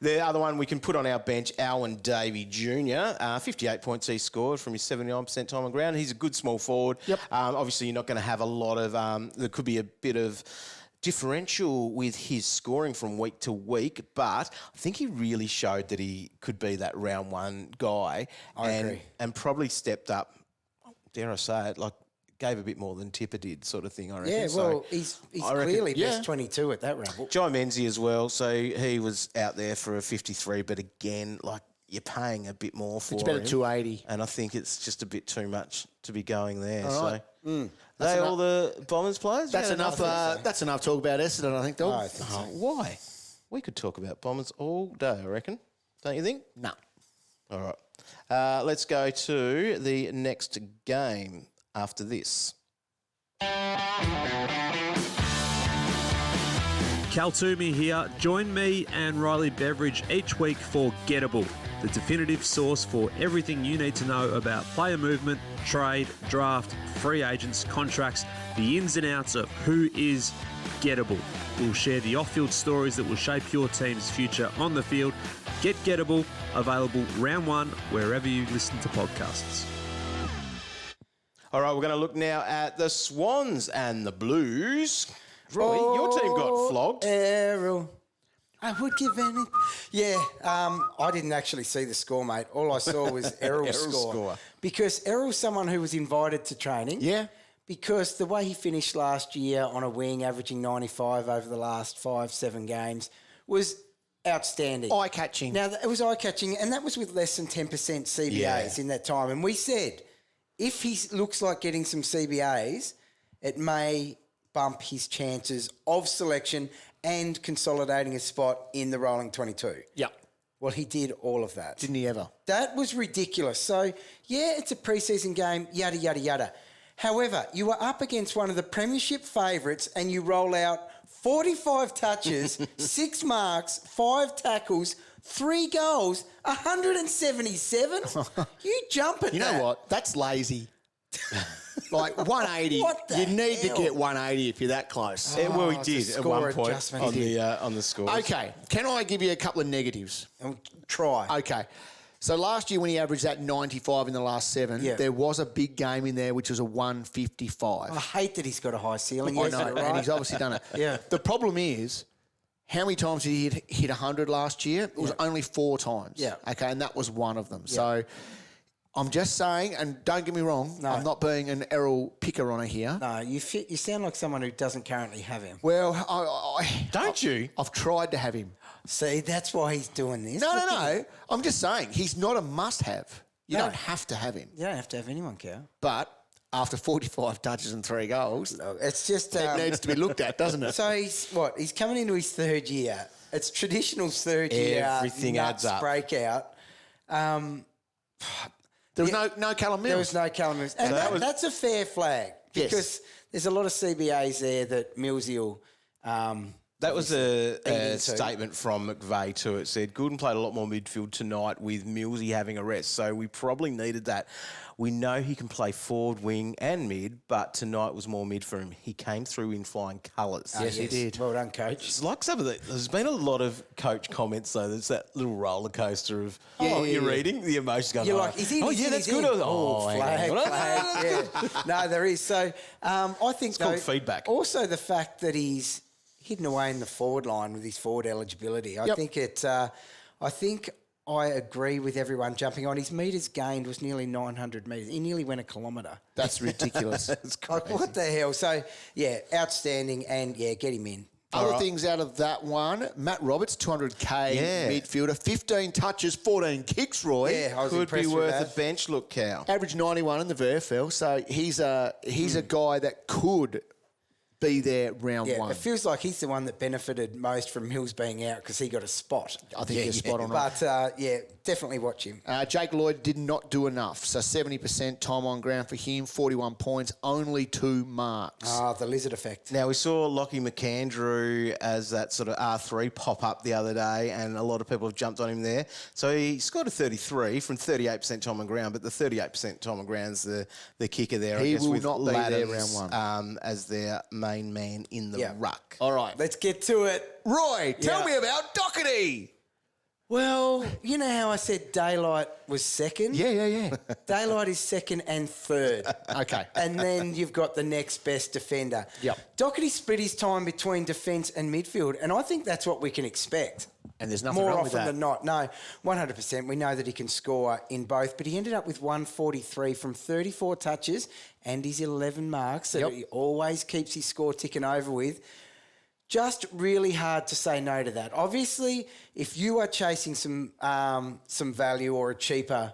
The other one we can put on our bench, Alwyn Davey Jr., 58 points he scored from his 79% time on ground. He's a good small forward. Yep. Obviously, you're not going to have a lot of there could be a bit of differential with his scoring from week to week, but I think he really showed that he could be that round one guy. I agree. And probably stepped up, dare I say it, like, gave a bit more than Tipper did, sort of thing, I reckon. Yeah, well, he's clearly best 22 at that round. Jaiden Popowski as well, so he was out there for a 53, but again, like, you're paying a bit more for him. It's about a 280. And I think it's just a bit too much to be going there. All right. So, they all the Bombers players? That's enough. That's enough talk about Essendon, I think, Dog. I think so. Why? We could talk about Bombers all day, I reckon. Don't you think? No. All right. Let's go to the next game after this. Cal Toomey here. Join me and Riley Beveridge each week for Gettable, the definitive source for everything you need to know about player movement, trade, draft, free agents, contracts, the ins and outs of who is Gettable. We'll share the off-field stories that will shape your team's future on the field. Get Gettable, available round 1 wherever you listen to podcasts. All right, we're going to look now at the Swans and the Blues. Roy, your team got flogged. Errol. I would give any... Yeah, I didn't actually see the score, mate. All I saw was Errol's score. Because Errol's someone who was invited to training. Yeah. Because the way he finished last year on a wing, averaging 95 over the last 5-7 games, was outstanding. Eye-catching. Now, it was eye-catching, and that was with less than 10% CBAs in that time. And we said, if he looks like getting some CBAs, it may bump his chances of selection and consolidating a spot in the rolling 22. Yep. Well, he did all of that. Didn't he ever? That was ridiculous. So, yeah, it's a preseason game, yada, yada, yada. However, you are up against one of the premiership favourites and you roll out 45 touches, 6 marks, 5 tackles, 3 goals, 177? You jump at You that. know what? That's lazy. Like 180. What the You need to hell? get 180 if you're that close. Well, he it's a did at score one point adjustment. on the scores. Okay. Can I give you a couple of negatives? Try. Okay. So last year when he averaged that 95 in the last 7, there was a big game in there which was a 155. I hate that he's got a high ceiling. I Yes, know, you're right. and he's obviously done it. Yeah. The problem is, how many times did he hit 100 last year? It was only 4 times. Yeah. Okay, and that was one of them. So I'm just saying, and don't get me wrong, I'm not being an Errol picker on it here. No, you sound like someone who doesn't currently have him. Well, You? I've tried to have him. See, that's why he's doing this. No. I'm just saying, he's not a must-have. You don't have to have him. You don't have to have anyone, Cal. But after 45 touches and 3 goals, It's just... it needs to be looked at, doesn't it? So he's coming into his 3rd year. It's traditional's 3rd year. Everything adds up. Breakout. There was no Callum Mills. There was no Callum Mills. And that's a fair flag because there's a lot of CBAs there that Millsy will... That was a statement from McVeigh too. It said, Gulden played a lot more midfield tonight with Millsy having a rest, so we probably needed that. We know he can play forward, wing and mid, but tonight was more mid for him. He came through in flying colours. Yes, he did. Well done, coach. It's like there's been a lot of coach comments though. There's that little roller coaster of you're reading the emotions going. You're like, is he? That's good. Flag. No, there is. So I think it's called feedback. Also, the fact that he's hidden away in the forward line with his forward eligibility. I think I agree with everyone jumping on. His metres gained was nearly 900 metres. He nearly went a kilometre. That's ridiculous. It's crazy. Like, what the hell? So, yeah, outstanding and, get him in. Other things out of that one, Matt Roberts, 200k midfielder, 15 touches, 14 kicks, Roy. Yeah, I was could impressed be with worth that. a bench look, Cal. Average 91 in the VFL, so he's a guy that could be there round 1. It feels like he's the one that benefited most from Mills being out because he got a spot. I think you're spot on. But, definitely watch him. Jake Lloyd did not do enough, so 70% time on ground for him, 41 points, only 2 marks. The lizard effect. Now, we saw Lockie McAndrew as that sort of R3 pop up the other day, and a lot of people have jumped on him there. So he scored a 33 from 38% time on ground, but the 38% time on ground's the kicker there. He I guess, will with not be there Laddams, round 1. As their main man in the ruck. All right. Let's get to it. Roy, tell me about Docherty. Well, you know how I said Daylight was second? Yeah. Daylight is second and third. Okay. And then you've got the next best defender. Yep. Docherty split his time between defence and midfield, and I think that's what we can expect. And there's nothing more wrong often with that. than not. No, 100%. We know that he can score in both, but he ended up with 143 from 34 touches and his 11 marks that he always keeps his score ticking over with. Just really hard to say no to that. Obviously, if you are chasing some value or a cheaper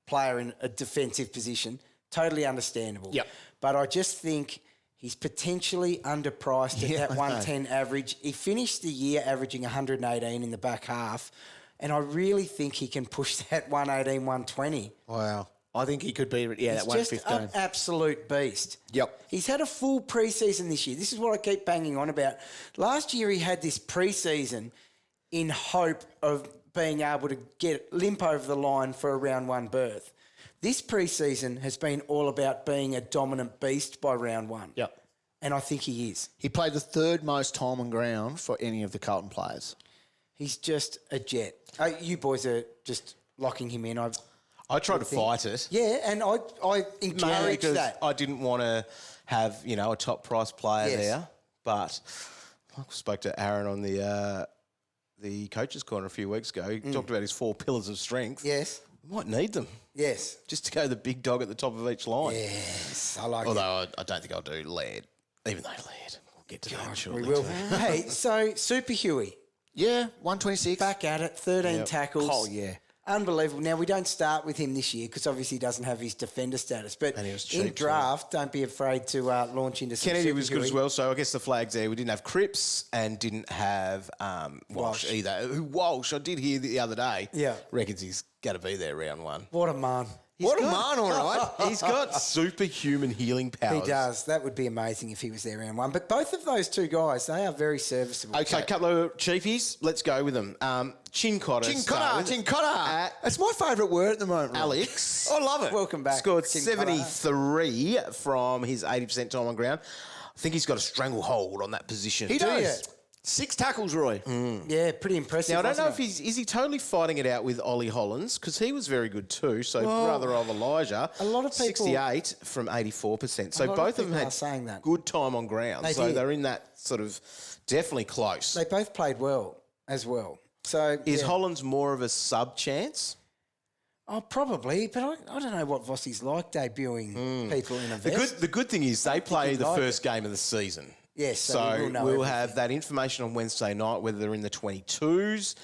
player in a defensive position, totally understandable. Yep. But I just think he's potentially underpriced at that 110 average. He finished the year averaging 118 in the back half, and I really think he can push that 118, 120. Wow. I think he could be, that He's 1/5 just game. an absolute beast. Yep. He's had a full preseason this year. This is what I keep banging on about. Last year he had this preseason in hope of being able to limp over the line for a round one berth. This preseason has been all about being a dominant beast by round one. Yep. And I think he is. He played the third most time on ground for any of the Carlton players. He's just a jet. You boys are just locking him in. I tried to fight it. Yeah, and I Mainly encourage because that. I didn't want to have, a top price player Yes. there. But I spoke to Aaron on the coach's corner a few weeks ago. He talked about his 4 pillars of strength. Yes. We might need them. Yes. Just to go the big dog at the top of each line. Yes, I like it. Although I don't think I'll do Laird. Even though Laird. We'll get to that shortly. We will. Hey, so Super Huey, Yeah, 126. back at it, 13 tackles. Oh, yeah. Unbelievable. Now, we don't start with him this year because obviously he doesn't have his defender status. But And he was in cheap, draft, don't be afraid to launch into some Kennedy Super was good Huey. as well, so I guess the flags there. We didn't have Cripps and didn't have Walsh either. Who Walsh, I did hear the other day, reckons he's going to be there round one. What a man. What a man, all right. He's got superhuman healing powers. He does. That would be amazing if he was there round one. But both of those two guys, they are very serviceable. Okay, a couple of cheapies. Let's go with them. Cincotta. Cincotta. It's my favourite word at the moment. Alex. I love it. Welcome back. Scored Cincotta. 73 from his 80% time on ground. I think he's got a stranglehold on that position. He does. you? 6 tackles, Roy. Yeah, pretty impressive. Now, I don't know wasn't if is he totally fighting it out with Ollie Hollands, because he was very good too, so brother of Elijah. a lot of people- 68 from 84%. So lot of both of them people had are saying that. good time on ground. They so did. they're in that sort of definitely close. They both played well as well. So Is yeah. Hollands more of a sub chance? Oh, probably, but I don't know what Vossi's like debuting people in a vest. The good thing is they play he'd the like first game of the season. Yes, so so we will know we'll everything. have that information on Wednesday night, whether they're in the 22s.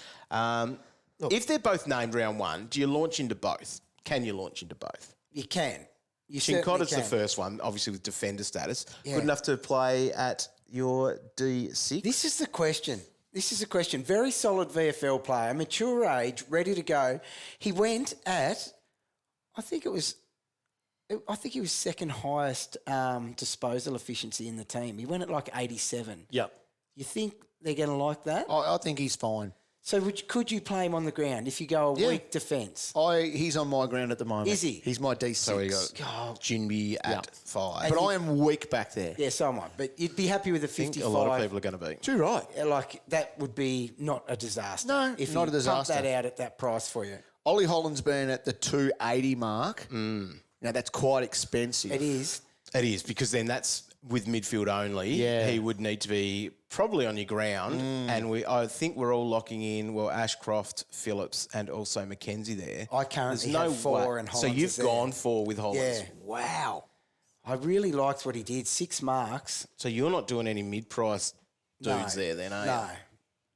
If they're both named round one, do you launch into both? Can you launch into both? You can. You certainly Cincotta's can. the first one, obviously with defender status. Yeah. Good enough to play at your D6? This is the question. Very solid VFL player, mature age, ready to go. He went at, I think he was second highest disposal efficiency in the team. He went at like 87. Yep. You think they're going to like that? I think he's fine. So could you play him on the ground if you go a weak defence? He's on my ground at the moment. Is he? He's my D6. So you got Jinby at 5. But I am weak back there. Yeah, so am I. But you'd be happy with a I think 55. a lot of people are going to be. Too right. Yeah, like, that would be not a disaster. No, if not he a disaster. pumped that out at that price for you. Ollie Holland's been at the 280 mark. Now, that's quite expensive. It is. It is, because then that's with midfield only. Yeah. He would need to be probably on your ground. And I think we're all locking in, Ashcroft, Phillips, and also Mackenzie there. I currently have 4 and Hollands So you've is there. gone 4 with Hollands. Yeah. Wow. I really liked what he did. 6 marks. So you're not doing any mid-price dudes there then, are you?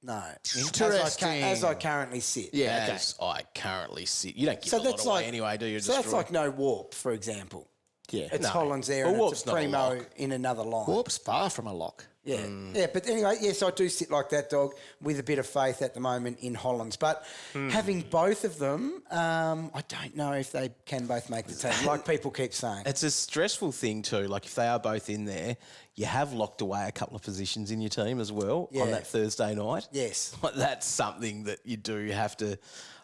No. Interesting. As I currently sit. Yeah, okay. As I currently sit. You don't give So a lot that's away like anyway, do you? So that's like no Warp, for example. Yeah. It's No. Hollands there Well, and Warp's it's a not a primo lock. in another line. Warp's far from a lock. Yeah, yeah, but anyway, yes, I do sit like that, dog, with a bit of faith at the moment in Hollands. But having both of them, I don't know if they can both make the team, like people keep saying. It's a stressful thing too. Like if they are both in there, you have locked away a couple of positions in your team as well Yeah. on that Thursday night. Yes. Like that's something that you do have to,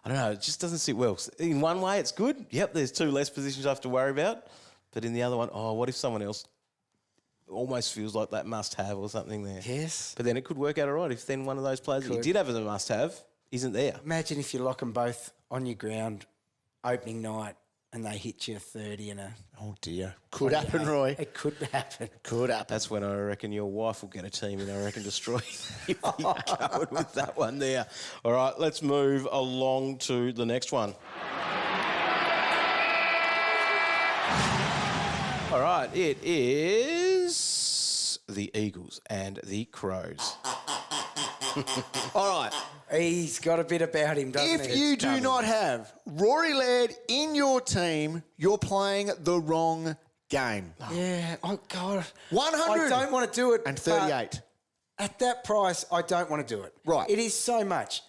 I don't know, it just doesn't sit well. In one way, it's good. Yep, there's 2 less positions I have to worry about. But in the other one, what if someone else almost feels like that must-have or something there? Yes. But then it could work out all right if then one of those players that you Could. did have as a must-have isn't there. Imagine if you lock them both on your ground opening night and they hit you a 30 and a... Oh, dear. Could happen, Roy. It could happen. Could happen. That's when I reckon your wife will get a team and I reckon destroy you if you're going with that one there. All right, let's move along to the next one. All right, it is the Eagles and the Crows. All right. He's got a bit about him, doesn't If he? you do not have Rory Laird in your team, you're playing the wrong game. Yeah, oh, God. 100 I don't want to do it. and but 38. At that price, I don't want to do it. Right. It is so much.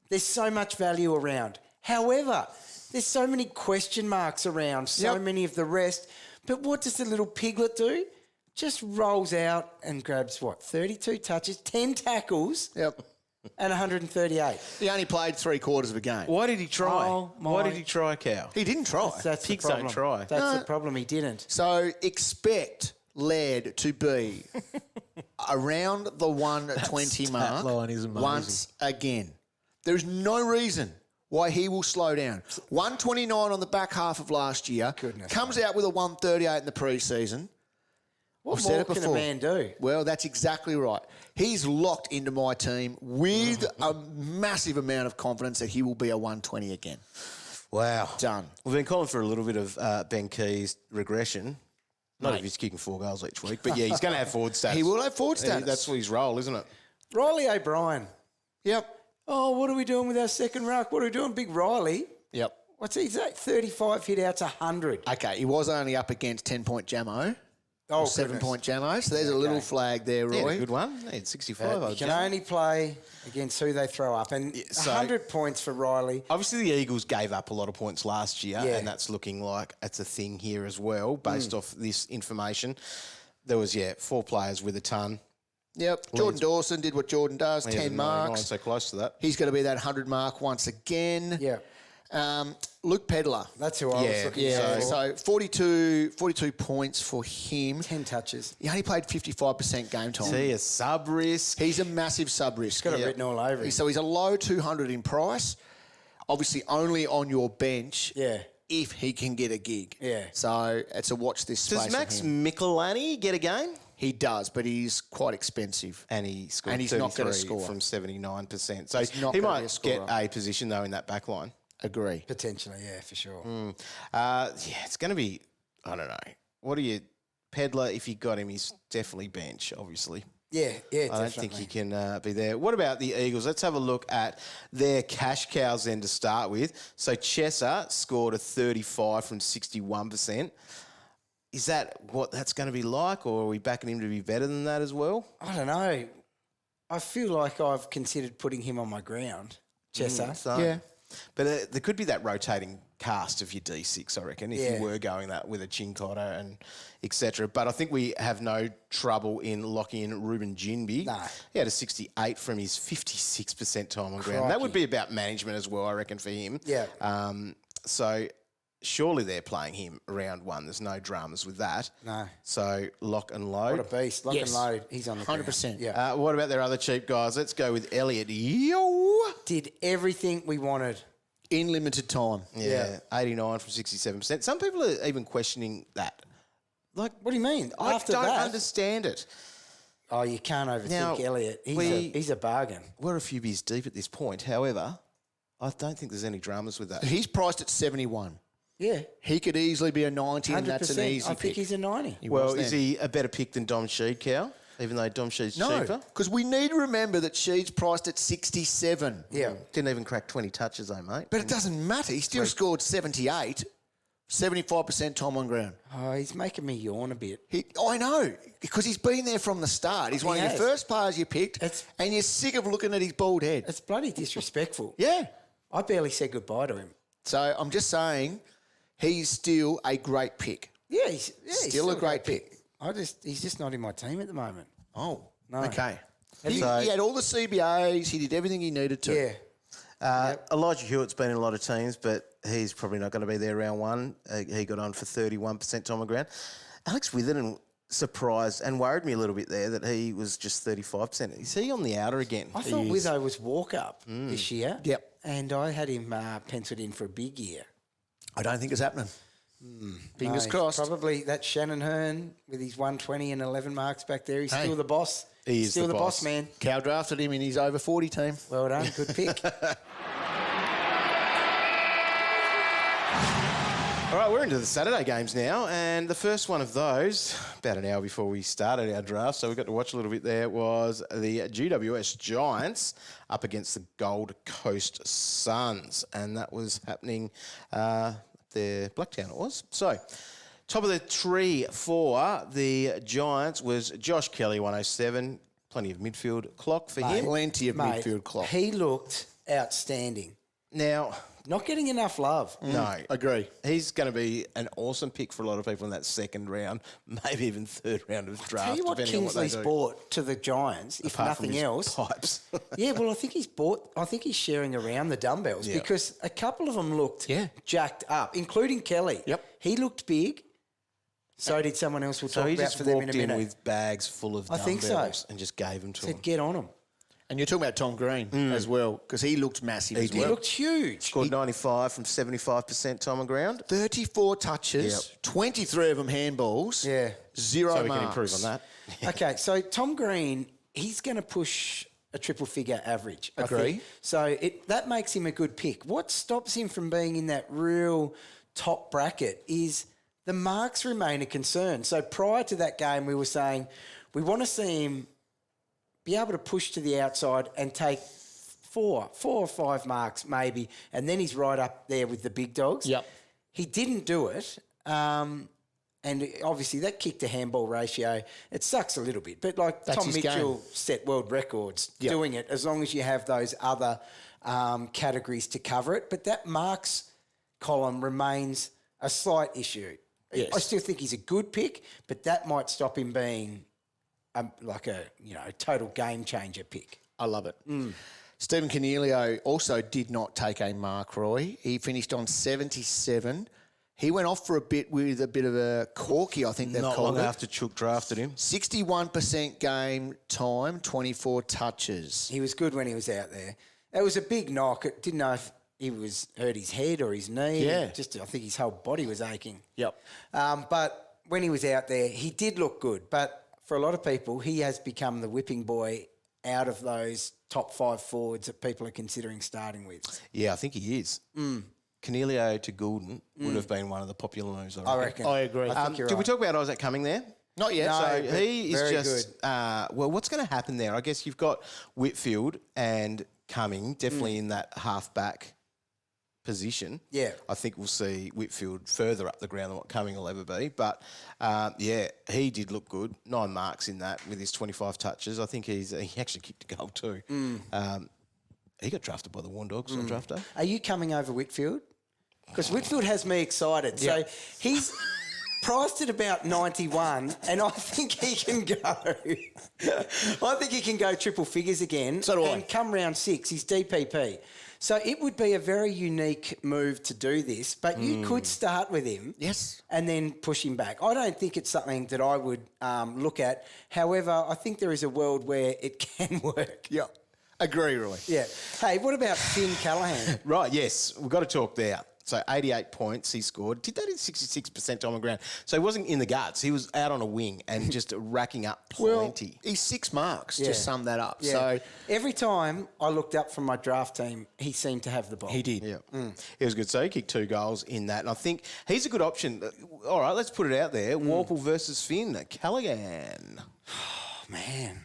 There's so much value around. However, there's so many question marks around, so many of the rest. But what does the little piglet do? Just rolls out and grabs, 32 touches, 10 tackles and 138. He only played 3/4 of a game. Why did he try? Why did he try, Cow? He didn't try. That's Pigs the problem. don't try. That's the problem. He didn't. So expect Laird to be around the 120 mark line is amazing. once again. There's no reason why he will slow down. 129 on the back half of last year. Comes out with a 138 in the pre-season. What more can a man do? Well, that's exactly right. He's locked into my team with a massive amount of confidence that he will be a 120 again. Wow. Done. We've been calling for a little bit of Ben Key's regression. Not if he's kicking 4 goals each week, but yeah, he's going to have forward stats. He will have forward stats. That's his role, isn't it? Riley O'Brien. Yep. Oh, what are we doing with our second ruck? What are we doing? Big Riley. Yep. What's he say? 35 hit outs, 100. Okay, he was only up against 10-point Jamo. Oh, 7-point Jamo. So there's a little flag there, Roy. Yeah, a good one. He had 65. You can only play against who they throw up. And 100 points for Riley. Obviously, the Eagles gave up a lot of points last year, and that's looking like it's a thing here as well, based off this information. There was, 4 players with a ton. Yep. Jordan Dawson did what Jordan does, 10 marks. So close to that. He's going to be that 100 mark once again. Yeah. Luke Pedler. That's who I was looking for. So 42 points for him. 10 touches. He only played 55% game time. See, a sub-risk. He's a massive sub-risk. Got it written all over him. So he's a low 200 in price. Obviously only on your bench if he can get a gig. Yeah. So it's a watch this space. Does Max for him. Michelani get a game? He does, but he's quite expensive. And he scored And he's not gonna 33 score. from 79%. So He's not he gonna be a might scorer. get a position, though, in that back line. Agree. Potentially, yeah, for sure. It's going to be, I don't know. What do you, Pedler, if you got him, he's definitely bench, obviously. Yeah, definitely. I don't think he can be there. What about the Eagles? Let's have a look at their cash cows then to start with. So Chesser scored a 35 from 61%. Is that what that's going to be like, or are we backing him to be better than that as well? I don't know. I feel like I've considered putting him on my ground, Chesser. Yeah. But there could be that rotating cast of your D6, I reckon, if you were going that with a Cincotta and etc. But I think we have no trouble in locking in Ruben Ginbey. No. He had a 68 from his 56% time on ground. That would be about management as well, I reckon, for him. Yeah. So surely they're playing him round 1. There's no dramas with that. No. So lock and load. What a beast. Lock and load. He's on the 100%. ground. Yeah. What about their other cheap guys? Let's go with Elliot Yeo. Did everything we wanted. In limited time. Yeah, 89 from 67%. Some people are even questioning that. Like, What do you mean? I After don't that? understand it. Oh, you can't overthink Now, Elliot. He's a bargain. We're a few beers deep at this point. However, I don't think there's any dramas with that. He's priced at 71. Yeah. He could easily be a 90 and that's an 100%. easy I think pick. he's a 90. Well, is he a better pick than Dom Sheed, Cow? Even though Dom Sheed's cheaper? No, because we need to remember that Sheed's priced at 67. Yeah. Didn't even crack 20 touches though, mate. But it doesn't matter. He still scored 78, 75% time on ground. Oh, he's making me yawn a bit. I know, because he's been there from the start. He's one of your first players you picked, and you're sick of looking at his bald head. It's bloody disrespectful. Yeah. I barely said goodbye to him. So I'm just saying he's still a great pick. Yeah, he's Still a great pick. He's just not in my team at the moment. Oh, No. okay. He So- had all the CBAs. He did everything he needed to. Yeah. Elijah Hewitt's been in a lot of teams, but he's probably not going to be there round 1. He got on for 31% time on ground. Alex Witherden surprised and worried me a little bit there that he was just 35%. Is he on the outer again? I thought Witho was walk-up this year. Yep. And I had him penciled in for a big year. I don't think it's happening. Fingers No, crossed. Probably that Shannon Hearn with his 120 and 11 marks back there. He's still the boss. He is still the the boss, boss. man. Cow drafted him in his over 40 team. Well done. Good pick. All right, we're into the Saturday games now, and the first one of those, about an hour before we started our draft, so we got to watch a little bit there, was the GWS Giants up against the Gold Coast Suns, and that was happening there, Blacktown it was. So, top of the tree for the Giants was Josh Kelly, 107, plenty of midfield clock for him. Plenty of Mate, midfield clock. He looked outstanding. Now, not getting enough love. No. Agree. He's going to be an awesome pick for a lot of people in that second round, maybe even third round of draft. Tell you what depending Kingsley's on what they do. bought to the Giants, if Apart from nothing his else. Pipes. Yeah, well, I think he's sharing around the dumbbells because a couple of them looked jacked up, including Kelly. Yep. He looked big. So did someone else we'll So talk he about just for them in walked a in minute. with bags full of I think dumbbells so. and just gave them to Said, him. get on him. And you're talking about Tom Green as well, because he looked massive as He well. looked huge. Scored 95 from 75% time on ground. 34 touches, 23 of them handballs, 0 So we marks. can improve on that. Okay, so Tom Green, he's going to push a triple figure average. I Agree. think. So that makes him a good pick. What stops him from being in that real top bracket is the marks remain a concern. So prior to that game, we were saying we want to see him be able to push to the outside and take four or five marks maybe, and then he's right up there with the big dogs. Yep. He didn't do it. And obviously that kick to handball ratio, it sucks a little bit. But like That's Tom his Mitchell game. set world records doing it, as long as you have those other categories to cover it. But that marks column remains a slight issue. Yes. I still think he's a good pick, but that might stop him being like a total game changer pick. I love it. Stephen Coniglio also did not take a mark, Roy. He finished on 77. He went off for a bit with a bit of a corky, I think they've Not called long it. after Chook drafted him. 61% game time, 24 touches. He was good when he was out there. It was a big knock. It didn't know if he was hurt his head or his knee. Yeah. Just I think his whole body was aching. Yep. But when he was out there, he did look good. But for a lot of people, he has become the whipping boy out of those top 5 forwards that people are considering starting with. Yeah, I think he is. Coniglio to Gulden would have been one of the popular moves, I reckon. I agree. I think you're Did we right. talk about Isaac Cumming there? Not yet. No, So but he is very just well. What's going to happen there? I guess you've got Whitfield and Cumming definitely in that half-back position. Yeah. I think we'll see Whitfield further up the ground than what Cumming will ever be. But he did look good. 9 marks in that with his 25 touches. I think he actually kicked a goal too. He got drafted by the Warn Dogs on draft day. Are you coming over Whitfield? Because Whitfield has me excited. So he's priced at about 91, and I think he can go. I think he can go triple figures again. So do I. And come round 6, he's DPP. So it would be a very unique move to do this, but you could start with him. Yes. And then push him back. I don't think it's something that I would look at. However, I think there is a world where it can work. Yeah. Agree, Roy. Yeah. Hey, what about Finn Callahan? Right, yes, we've got to talk there. So 88 points he scored. Did that in 66% time on ground. So he wasn't in the guts. He was out on a wing and just racking up plenty. He's 6 marks, Yeah. just sum that up. Yeah. So every time I looked up from my draft team, he seemed to have the ball. he did. Yeah, he was good. So he kicked 2 goals in that. And I think he's a good option. All right, let's put it out there. Worpel versus Finn. Callaghan. Oh, man.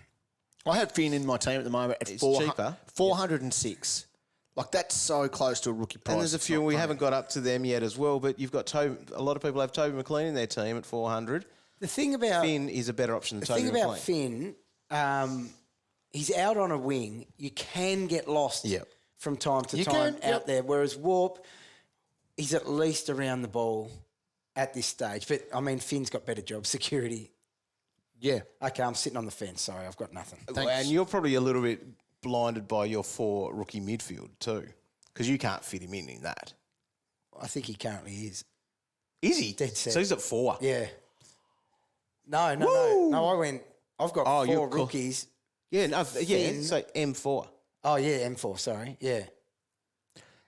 I have Finn in my team at the moment at It's cheaper. 406. Like, that's so close to a rookie price. And there's a It's few, not we funny. haven't got up to them yet as well, but you've got a lot of people have Toby McLean in their team at 400. The thing about Finn is a better option than the Toby thing McLean. about Finn, he's out on a wing. You can get lost Yep. from time to You time can, out there. Whereas Warp, he's at least around the ball at this stage. But I mean, Finn's got better job security. Yeah. Okay, I'm sitting on the fence. Sorry, I've got nothing. And you're probably a little bit blinded by your 4 rookie midfield too, because you can't fit him in that. I think he currently is. Is he? Dead set. So he's at 4. Yeah. No. I've got 4 you're cool. rookies. Yeah, no, yeah. Finn. So M4. Oh, yeah, M4, sorry. Yeah.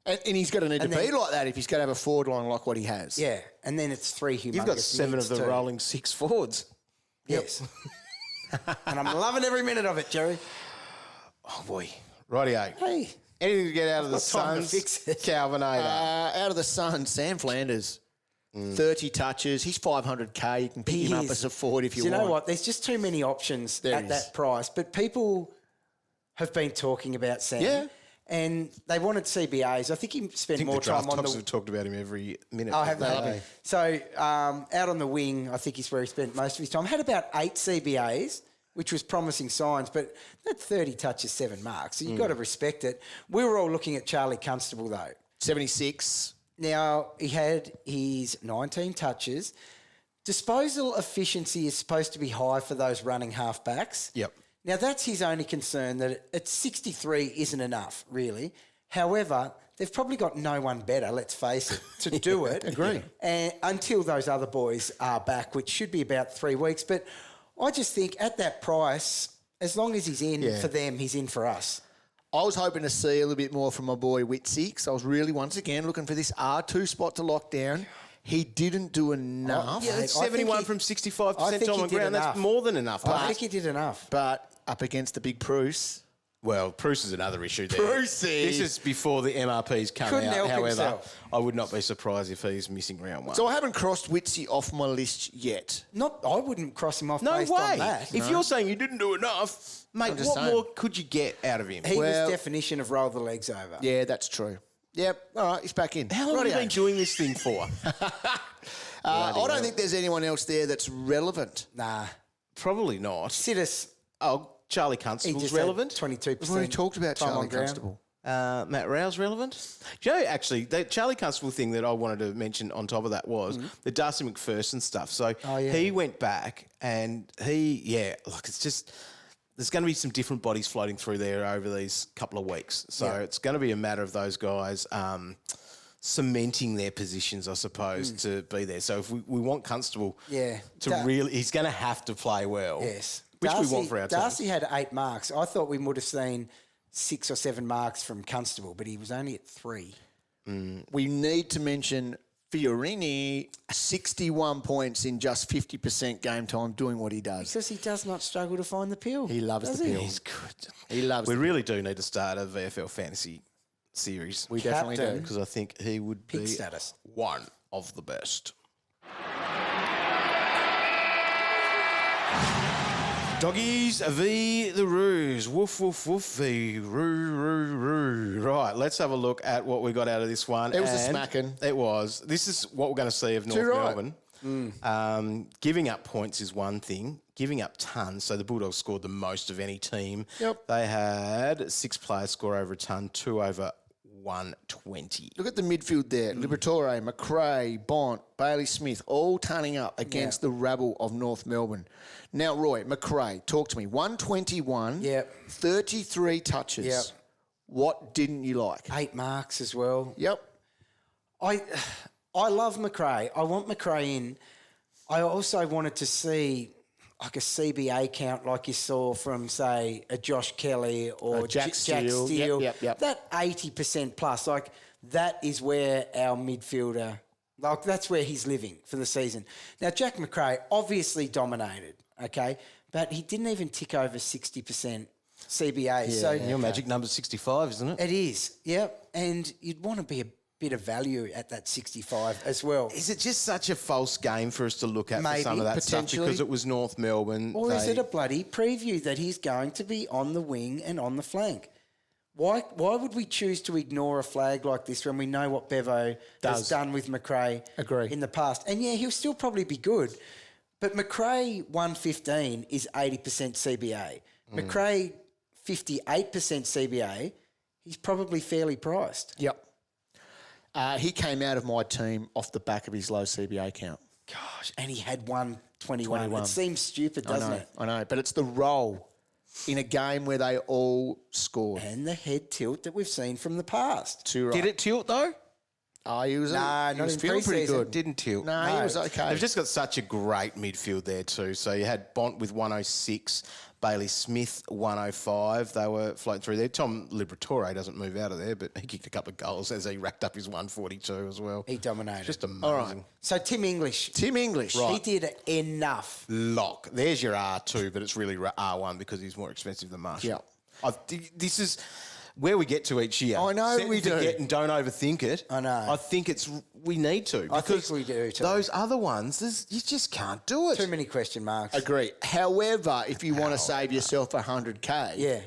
And he's going to need And to be then- like that if he's going to have a forward line like what he has. Yeah. And then it's 3 humongous You've got 7 of mids the too. rolling 6 forwards. Yes. And I'm loving every minute of it, Jerry. Oh boy. Rightio. Hey. Anything to get out of the got time to Suns? fix it. Calvinator. Out of the Sun, Sam Flanders. 30 touches. He's 500K. You can pick him up is. as a forward if you Do you want. know what? There's just too many options There at is. that price. But people have been talking about Sam. Yeah. And they wanted CBAs. I think he spent I think more the draft time on tops the... have talked about him every minute. Oh, have of the they? day. So out on the wing, I think is where he spent most of his time. Had about 8 CBAs, which was promising signs, but that 30 touches, 7 marks. So you've got to respect it. We were all looking at Charlie Constable, though. 76. Now, he had his 19 touches. Disposal efficiency is supposed to be high for those running halfbacks. Yep. Now, that's his only concern, that at 63 isn't enough, really. However, they've probably got no one better, let's face it, to do it. Agree. And until those other boys are back, which should be about 3 weeks. But I just think at that price, as long as he's in for them, he's in for us. I was hoping to see a little bit more from my boy Witsy, because I was really, once again, looking for this R2 spot to lock down. He didn't do enough. Yeah, that's 71 from 65% time on ground. That's more than enough. I think he did enough. But up against the big Bruce. Well, Bruce is another issue there. Brucey. This is before the MRPs come Couldn't out. help However, himself. I would not be surprised if he's missing round one. So I haven't crossed Witsy off my list yet. I wouldn't cross him off No based way. on that. If you're saying you didn't do enough, mate, just what saying. more could you get out of him? He was definition of roll the legs over. Yeah, that's true. Yep. All right, he's back in. How long have you Rightio. been doing this thing for? I don't think there's anyone else there that's relevant. Nah. Probably not. Sidis, Oh, Charlie he Constable's just relevant. 22%. We've already talked about time Charlie on ground. Constable. Matt Rowe's relevant. Do you know, actually, the Charlie Constable thing that I wanted to mention on top of that was the Darcy McPherson stuff. So he went back and it's just, there's going to be some different bodies floating through there over these couple of weeks. So it's going to be a matter of those guys cementing their positions, I suppose, to be there. So if we want Constable he's going to have to play well. Yes. Which we want for our team. Darcy had 8 marks. I thought we would have seen 6 or 7 marks from Constable, but he was only at 3. We need to mention Fiorini, 61 points in just 50% game time, doing what he does. Because he does not struggle to find the pill. He loves the pill. He's good. He loves We the really do need to start a VFL fantasy series. We definitely Captain. do. Because I think he would Pick be status. one of the best. Doggies v the Roos. Woof, woof, woof v roo, roo, roo. Right, let's have a look at what we got out of this one. It was a And smacking. It was. This is what we're going to see of North right. Melbourne. Giving up points is one thing. Giving up tons. So the Bulldogs scored the most of any team. Yep. They had 6 players score over a ton, 2 over 120. Look at the midfield there. Liberatore, McRae, Bont, Bailey Smith, all turning up against the rabble of North Melbourne. Now, Roy, McRae, talk to me. 121, 33 touches. Yep. What didn't you like? 8 marks as well. Yep. I love McRae. I want McRae in. I also wanted to see like a CBA count like you saw from, say, a Josh Kelly or Jack Steele. Yep. That 80% plus, like that is where our midfielder, like that's where he's living for the season. Now, Jack McRae obviously dominated, okay, but he didn't even tick over 60% CBA. So Your magic number's 65, isn't it? it is, yep. And you'd want to be a bit of value at that 65 as well. Is it just such a false game for us to look at Maybe, for some of that stuff potentially. because it was North Melbourne? Or is it a bloody preview that he's going to be on the wing and on the flank? Why would we choose to ignore a flag like this when we know what Bevo has done with McRae in the past? And yeah, he'll still probably be good. But McRae 115 is 80% CBA. McRae 58% CBA, he's probably fairly priced. Yep. He came out of my team off the back of his low CBA count. Gosh, and he had 121. It seems stupid, doesn't it? I know, but it's the role in a game where they all scored. And the head tilt that we've seen from the past. Too right. Did it tilt though? Oh, he was, Nah, he not was in feeling pretty pre-season. good. Didn't tilt. No, he was okay. They've just got such a great midfield there too. So you had Bont with 106, Bailey Smith 105. They were floating through there. Tom Liberatore doesn't move out of there, but he kicked a couple of goals as he racked up his 142 as well. He dominated. Just amazing. All right. So Tim English. Right. He did enough. Lock. There's your R2, but it's really R1 because he's more expensive than Marshall. Yeah. This is where we get to each year. I know Set we and do. forget and don't overthink it. I know. I think we need to. I think because we do too. Those other ones, you just can't do it. Too many question marks. Agree. However, if you want to save yourself 100K, Yeah.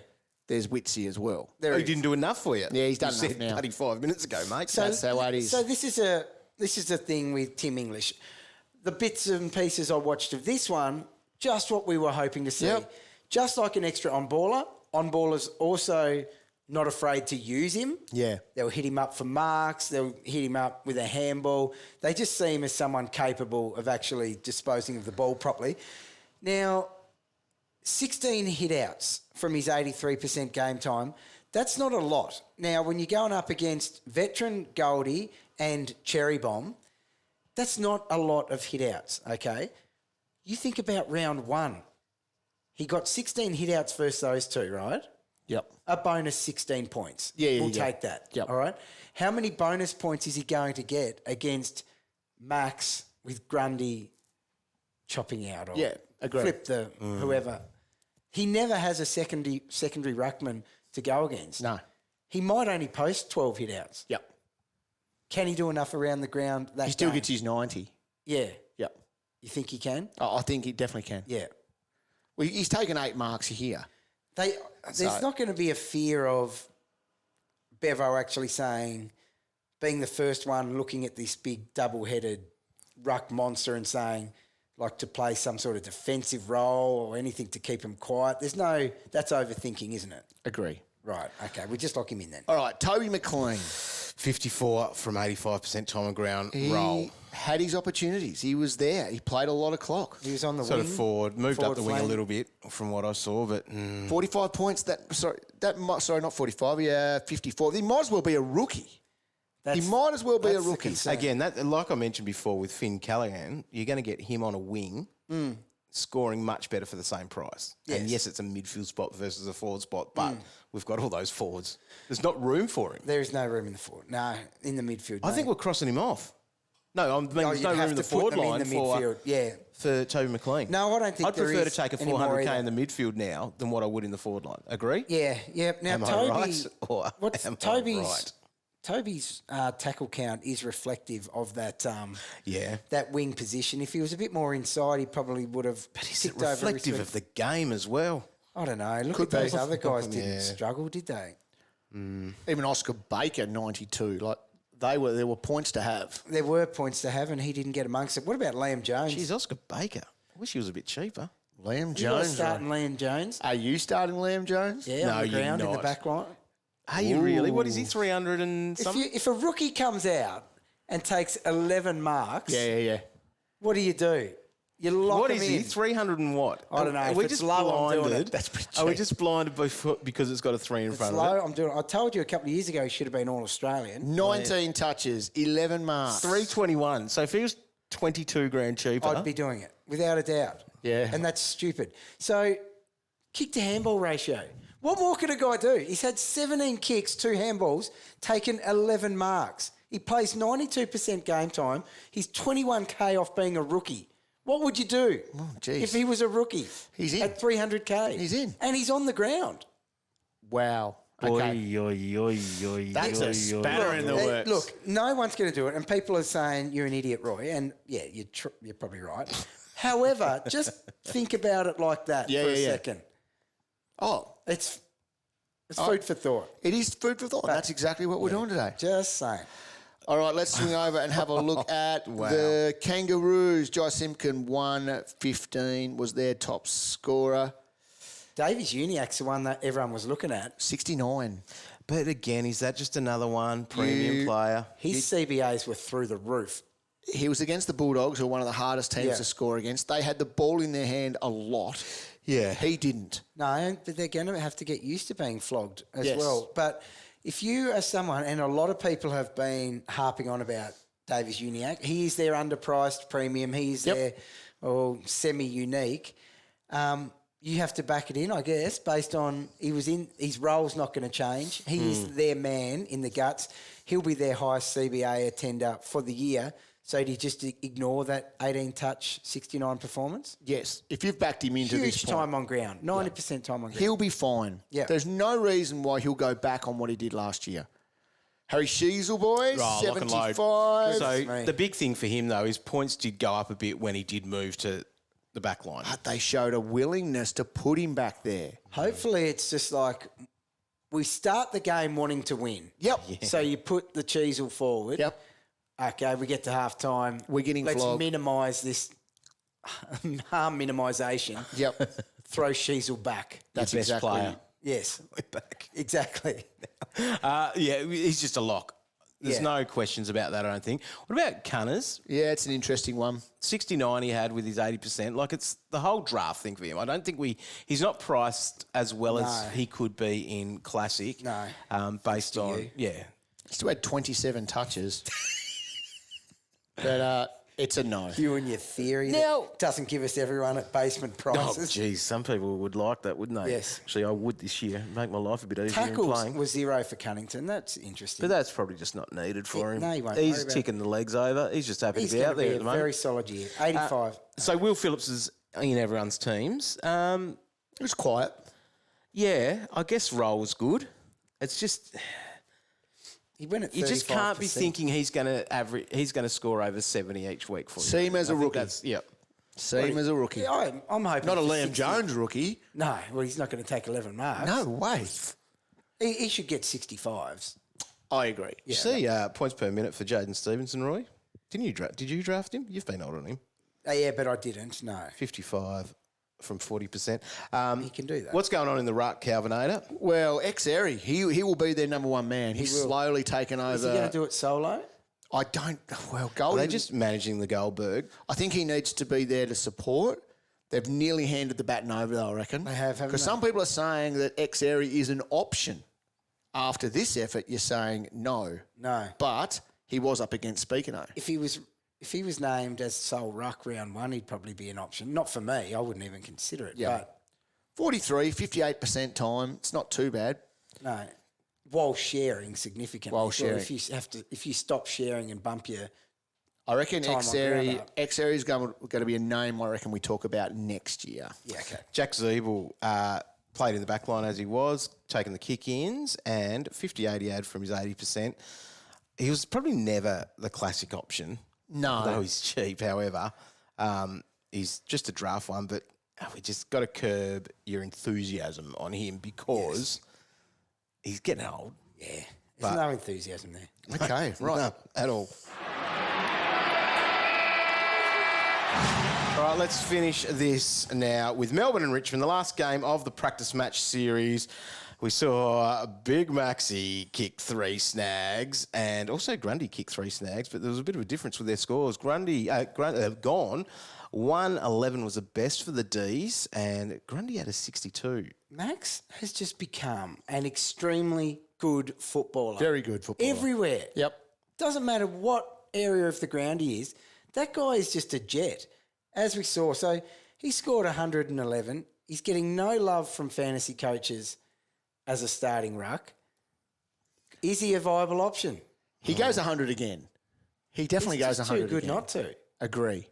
there's Witsy as well. There He is. didn't do enough for you. Yeah, he's done You enough said now. bloody 5 minutes ago, mate. That's how it is. So this is the thing with Tim English. The bits and pieces I watched of this one, just what we were hoping to see. Yep. Just like an extra on-baller. On-ballers also not afraid to use him. Yeah. They'll hit him up for marks. They'll hit him up with a handball. They just see him as someone capable of actually disposing of the ball properly. Now, 16 hit-outs from his 83% game time, that's not a lot. Now, when you're going up against veteran Goldie and Cherry Bomb, that's not a lot of hit-outs, okay? You think about round one. He got 16 hit-outs versus those two, right? Yep. A bonus 16 points. Yeah, We'll take that. Yep. All right? How many bonus points is he going to get against Max with Grundy chopping out or agree. flip the whoever? He never has a secondary ruckman to go against. No. He might only post 12 hit-outs. Yep. Can he do enough around the ground that He still game? gets his 90. Yeah. Yep. You think he can? I think he definitely can. Yeah. Well, he's taken 8 marks here. There's not going to be a fear of Bevo actually saying, being the first one looking at this big double-headed ruck monster and saying, like, to play some sort of defensive role or anything to keep him quiet. That's overthinking, isn't it? Agree. Right, okay, we'll just lock him in then. All right, Toby McLean. 54 from 85% time on ground roll. Had his opportunities. He was there. He played a lot of clock. He was on the Sort wing. of forward, moved up Forward the wing a flank. little bit from what I saw, but 45 points. Not 45. Yeah, 54. He might as well be a rookie. He might as well be a that's the rookie. concern. again, that like I mentioned before with Finn Callaghan, you're going to get him on a wing, scoring much better for the same price. And yes, it's a midfield spot versus a forward spot, but we've got all those forwards. There's not room for him. There is no room in the forward. No, in the midfield. I think we're crossing him off. No, I mean, there's you'd no room have in to the put forward them in line the midfield. for Toby McLean. No, I don't think I'd there prefer to is take a anymore 400k either. in the midfield now than what I would in the forward line. Agree? Yeah. Now, Am I Toby, right or am I right? Ti's tackle count is reflective of that Yeah. that wing position. If he was a bit more inside, he probably would have Is it reflective of the game as well? I don't know. Look Could at those be. other guys didn't struggle, did they? Even Oscar Baker, 92. Like there were points to have. There were points to have, and he didn't get amongst it. What about Liam Jones? Jeez, Oscar Baker. I wish he was a bit cheaper. Liam You guys Jones. starting Liam Jones? Are you starting Liam Jones? Yeah, No, on the you're ground in the not. back line. Are you really? What is he, 300 and something? If a rookie comes out and takes 11 marks, Yeah. what do? You lock What him is in. he? 300 and what? I don't know. Are If we it's just low, I'm doing blinded? it. That's pretty Are we cheap. just blinded because it's got a 3 in It's front low. of it? I told you a couple of years ago he should have been all Australian. 19 touches, 11 marks. 321. So if he was 22 grand cheaper, I'd be doing it without a doubt. Yeah. And that's stupid. So, kick to handball ratio. What more could a guy do? He's had 17 kicks, 2 handballs, taken 11 marks. He plays 92% game time. He's 21k off being a rookie. What would you do if he was a rookie? He's in. At 300k. He's in. And he's on the ground. Wow. Okay. That's a spanner in the works. Look, no one's going to do it, and people are saying you're an idiot, Roy, and yeah, you're probably right. However, just think about it like that for a second. Oh, It's food for thought. it is food for thought. That's exactly what we're doing today. Just saying. All right, let's swing over and have a look at the Kangaroos. Jai Simpkin, 115, was their top scorer. Davies Uniac's the one that everyone was looking at. 69. but again, is that just another one premium player? His CBAs were through the roof. He was against the Bulldogs, who are one of the hardest teams to score against. They had the ball in their hand a lot. Yeah. He didn't. No, but they're going to have to get used to being flogged as Yes. well. But if you are someone, and a lot of people have been harping on about Davies Uniac, he is their underpriced premium. He's their semi-unique. You have to back it in, I guess, based on his role's not going to change. He is their man in the guts. He'll be their highest CBA attender for the year. So do you just ignore that 18-touch, 69 performance? Yes. If you've backed him into Huge this point, time on ground, 90% time on ground. he'll be fine. Yeah. There's no reason why he'll go back on what he did last year. Harry Sheasel, boys, Lock and load. 75. So the big thing for him, though, is points did go up a bit when he did move to the back line. But they showed a willingness to put him back there. Hopefully it's just like we start the game wanting to win. Yep. So you put the Cheezel forward. Yep. Okay, we get to half-time. We're getting Let's flogged. minimise this harm minimisation. Yep. Throw Sheasel back. That's Your best exactly player. Yes. We're back. Exactly. Yeah, he's just a lock. There's no questions about that, I don't think. What about Cunners? Yeah, it's an interesting one. 69 he had with his 80%. Like, it's the whole draft thing for him. I don't think he's not priced as well as he could be in Classic. No. Based on, He still had 27 touches. But it's a no. You and your theory that doesn't give us everyone at basement prices. Oh, geez, some people would like that, wouldn't they? Yes. Actually, I would this year. Make my life a bit easier in Tackles playing. was 0 for Cunnington. That's interesting. But that's probably just not needed for him. No, he won't He's worry about ticking the legs over. He's just happy He's to be out going there to at be the a moment. very solid year. 85. So Will Phillips is in everyone's teams. It was quiet. Yeah, I guess roll's good. It's just He went at 35%. you just can't be thinking he's going to score over 70 each week for you. See him as a rookie. Yep. See him as a rookie. Yeah, I'm hoping. Not a for Liam 60. Jones rookie. No, well, he's not going to take 11 marks. No way. He should get 65s. I agree. You see points per minute for Jaden Stevenson, Roy? Did you draft him? You've been older than him. Yeah, but I didn't, no. 55 from 40%. He can do that. What's going on in the ruck, Calvinator? Well, ex-Airy, he will be their number one man. He's slowly taken over. Is he going to do it solo? I don't. Well, Are Gulden. they just managing the Goldberg? I think he needs to be there to support. They've nearly handed the baton over, though, I reckon. They have, haven't Because they? some people are saying that ex-Airy is an option. After this effort, you're saying no. No. But he was up against Speakino. If he was named as sole ruck round one, he'd probably be an option. Not for me. I wouldn't even consider it. Yeah. But 43, 58% time. It's not too bad. no, while sharing significantly. While So sharing. if you stop sharing and bump your I reckon Time on ground up. ex-Airy is going to be a name I reckon we talk about next year. yeah, okay. Jack Zeeble played in the back line as he was, taking the kick-ins, and 58 he had from his 80%. He was probably never the classic option. No. Though he's cheap, however. He's just a draft one, but we just got to curb your enthusiasm on him because he's getting old. Yeah. There's no enthusiasm there. Okay, right. No, at all. All right, let's finish this now with Melbourne and Richmond, the last game of the practice match series. We saw Big Maxi kick 3 snags and also Grundy kick 3 snags, but there was a bit of a difference with their scores. Grundy gone. 111 was the best for the Ds, and Grundy had a 62. Max has just become an extremely good footballer. Very good footballer. Everywhere. Yep. Doesn't matter what area of the ground he is. That guy is just a jet, as we saw. So he scored 111. He's getting no love from fantasy coaches as a starting ruck. Is he a viable option? He goes 100 again. He definitely He's goes just 100 too good again. not to. Agree.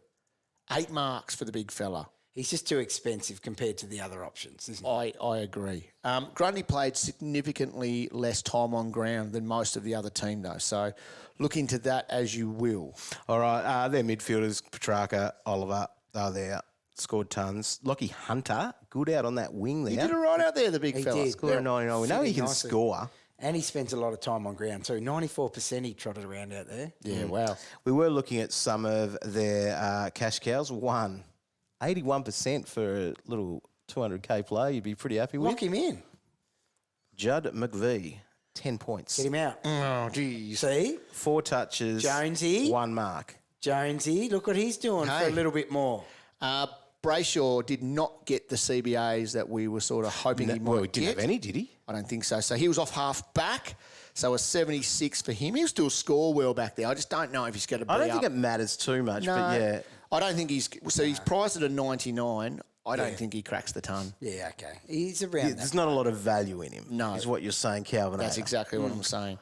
8 marks for the big fella. He's just too expensive compared to the other options, isn't he? I agree. Grundy played significantly less time on ground than most of the other team, though. So look into that as you will. All right, their midfielders, Petrarca, Oliver, they're there. Scored tons. Lockie Hunter, good out on that wing there. He did it right out there, the big He fella. did. Scored a 99. We know he Fitting can nicely. score. And he spends a lot of time on ground too. 94% he trotted around out there. Yeah, wow. We were looking at some of their cash cows. 81% for a little 200k play. You'd be pretty happy with. Lock him in. Judd McVie, 10 points. Get him out. Oh, geez. See? 4 touches. Jonesy. 1 mark. Jonesy, look what he's doing for a Hey. little bit more. Brayshaw did not get the CBAs that we were sort of hoping he might Well, he didn't get. have any, did he? I don't think so. So he was off half back. So a 76 for him. He'll still score well back there. I just don't know if he's going to be I don't up. think it matters too much, No, but yeah. I don't think he's... So he's priced at a 99. I don't think he cracks the ton. Yeah, okay. He's around that. There's not a lot of value in him. No. Is what you're saying, Calvin. That's exactly what I'm saying.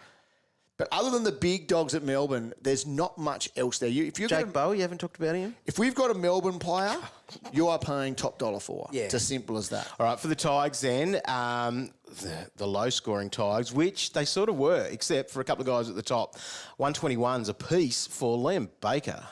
But other than the big dogs at Melbourne, there's not much else there. Jake Bowe, you haven't talked about him? If we've got a Melbourne player, you are paying top dollar for. Yeah. It's as simple as that. All right, for the Tigers then, the low-scoring Tigers, which they sort of were, except for a couple of guys at the top. 121's a piece for Liam Baker,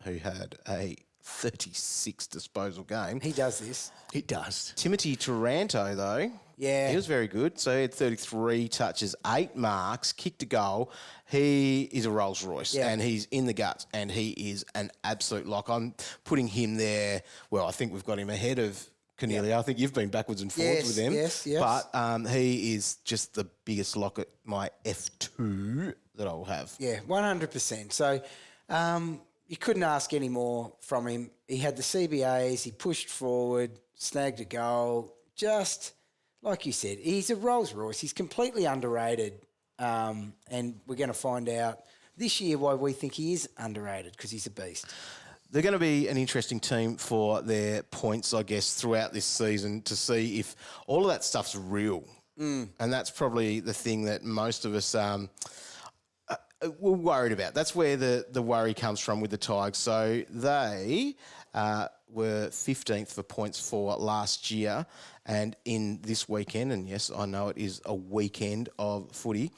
who had a 36 disposal game. He does this. It does. Timothy Taranto, though, Yeah. he was very good. So he had 33 touches, 8 marks, kicked a goal. He is a Rolls Royce, Yeah. and he's in the guts, and he is an absolute lock. I'm putting him there. Well, I think we've got him ahead of Coniglio. I think you've been backwards and forwards with him. Yes. But he is just the biggest lock at my F2 that I will have. Yeah, 100%. So you couldn't ask any more from him. He had the CBAs, he pushed forward, snagged a goal. Just like you said, he's a Rolls Royce. He's completely underrated. And we're going to find out this year why we think he is underrated, because he's a beast. They're going to be an interesting team for their points, I guess, throughout this season to see if all of that stuff's real. And that's probably the thing that most of us were worried about. That's where the worry comes from with the Tigers. So they were 15th for points for last year. And in this weekend, and yes, I know it is a weekend of footy,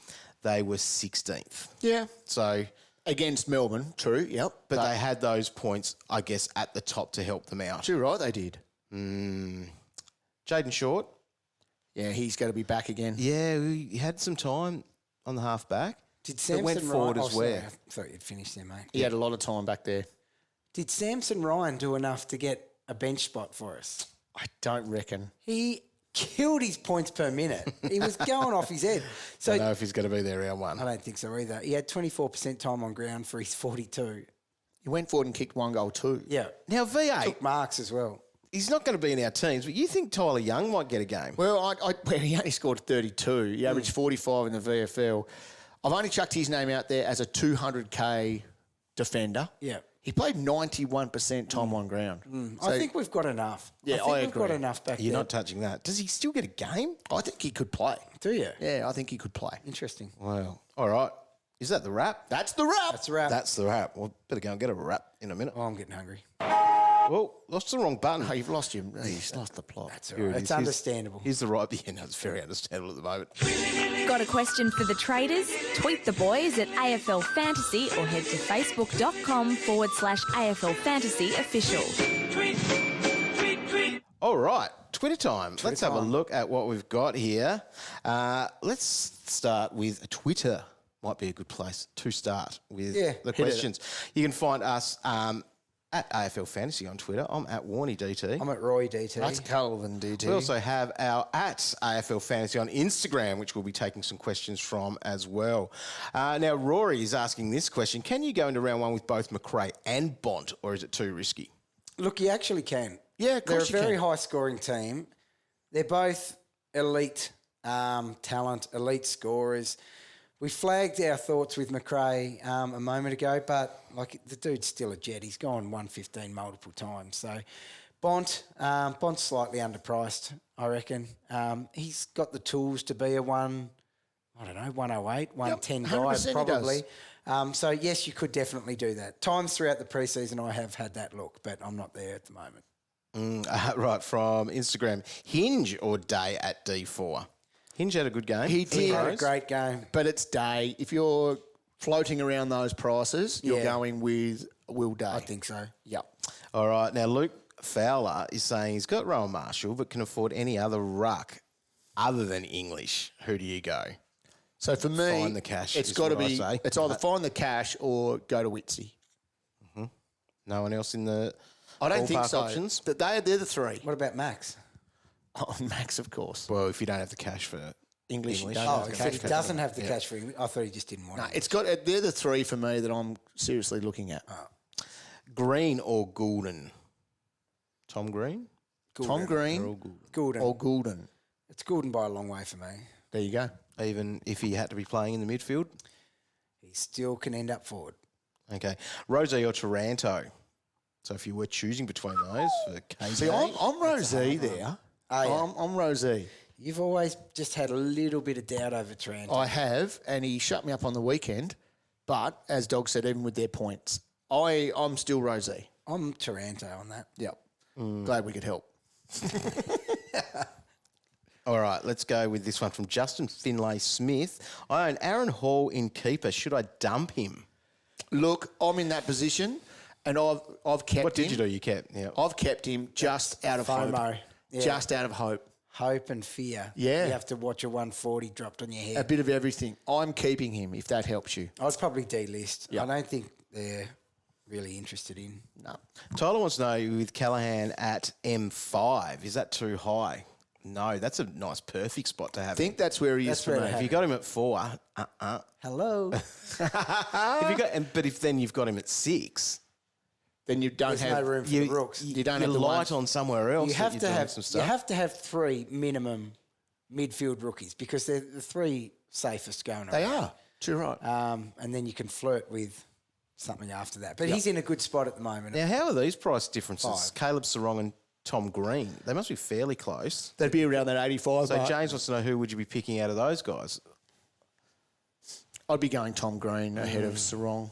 they were 16th. Yeah. So against Melbourne, true, yep. But they had those points, I guess, at the top to help them out. Too right, they did. Jaiden Short. Yeah, he's going to be back again. Yeah, he had some time on the half back. Did Samson went forward as well. I thought you'd finished there, mate. He had a lot of time back there. Did Samson Ryan do enough to get a bench spot for us? I don't reckon. He killed his points per minute. He was going off his head. So I don't know if he's going to be there round one. I don't think so either. He had 24% time on ground for his 42. He went forward and kicked one goal too. Yeah. Now, V8. Took marks as well. He's not going to be in our teams, but you think Tyler Young might get a game? Well, he only scored 32. He averaged 45 in the VFL. I've only chucked his name out there as a 200K defender. Yeah. He played 91% time on ground. So I think we've got enough. Yeah, I think I we've agree. got enough back You're there. not touching that. Does he still get a game? I think he could play. Do you? Yeah, I think he could play. Interesting. Well, all right. Is that the wrap? That's the wrap. That's a wrap. That's the wrap. Well, better go and get a wrap in a minute. Oh, I'm getting hungry. Well, lost the wrong button. Oh, you've lost the plot. That's all Here right. it It's is. understandable. Here's the right. Yeah, no, it's very understandable at the moment. Got a question for the traders? Tweet the boys at AFL Fantasy or head to facebook.com/AFL Fantasy official. All right, Twitter time. Let's have a look at what we've got here. Let's start with Twitter. Might be a good place to start with the questions. You can find us at AFL Fantasy on Twitter. I'm at Warnie DT. I'm at Roy DT. That's Calvin DT. We also have our at AFL Fantasy on Instagram, which we'll be taking some questions from as well. Now, Rory is asking this question. Can you go into round one with both McRae and Bont, or is it too risky? Look, you actually can. Yeah, of course They're a you very can. high-scoring team. They're both elite talent, elite scorers. We flagged our thoughts with McRae a moment ago, but like the dude's still a jet. He's gone 115 multiple times. So Bont's slightly underpriced, I reckon. He's got the tools to be a 108, 110 guy 100% he probably. So yes, you could definitely do that. Times throughout the preseason I have had that look, but I'm not there at the moment. Right, from Instagram. Hinge or Day at D4? Hinge had a good game. He did. Had a great game. But it's Day. If you're floating around those prices, you're going with Will Day. I think so. Yep. All right, now Luke Fowler is saying he's got Rowan Marshall but can afford any other ruck other than English. Who do you go? So for me, Find the cash it's is got to what I be. say. It's either find the cash or go to Witsy. No one else in the I don't think ballpark so. options? They're the three. What about Max? Oh, Max, of course. Well, if you don't have the cash for English. English. Don't Oh, have he the said cash. he doesn't have the cash for English. I thought he just didn't want No, it. it's got. They're the three for me that I'm seriously looking at. Green or Gulden? Tom Green? Tom Green Errol Gulden. Gulden. or Gulden. It's Gulden by a long way for me. There you go. Even if he had to be playing in the midfield? He still can end up forward. Okay. Rosie or Taranto? So if you were choosing between those for KJ. See, I'm Rosie there. Oh, yeah. I'm Rosie. You've always just had a little bit of doubt over Taranto. I have, and he shut me up on the weekend. But as Dog said, even with their points, I'm still Rosie. I'm Taranto on that. Yep. Glad we could help. All right, let's go with this one from Justin Finlay Smith. I own Aaron Hall in keeper. Should I dump him? Look, I'm in that position, and I've kept him. What did you do? You kept. Yeah. I've kept him just out of hope. FOMO. Yeah. Just out of hope. Hope and fear. Yeah. You have to watch a 140 dropped on your A head. bit of everything. I'm keeping him, if that helps you. I was probably D-list. Yeah. I don't think they're really interested in. No. Tyler wants to know with Callahan at M5, is that too high? No, that's a nice, perfect spot to have. I think that's where he is for me. If you got him at 4, Hello. But if then you've got him at 6, then you don't There's have no room for the rooks. You don't you're have the light ones. on somewhere else. You have to have some stuff. you have to have 3 minimum midfield rookies because they're the 3 safest going They around. are. True right. And then you can flirt with something after that. But he's in a good spot at the moment. Now, how are these price differences? 5. Caleb Sarong and Tom Green. They must be fairly close. They'd be around that 85 So mark. James wants to know who would you be picking out of those guys? I'd be going Tom Green ahead of Sarong.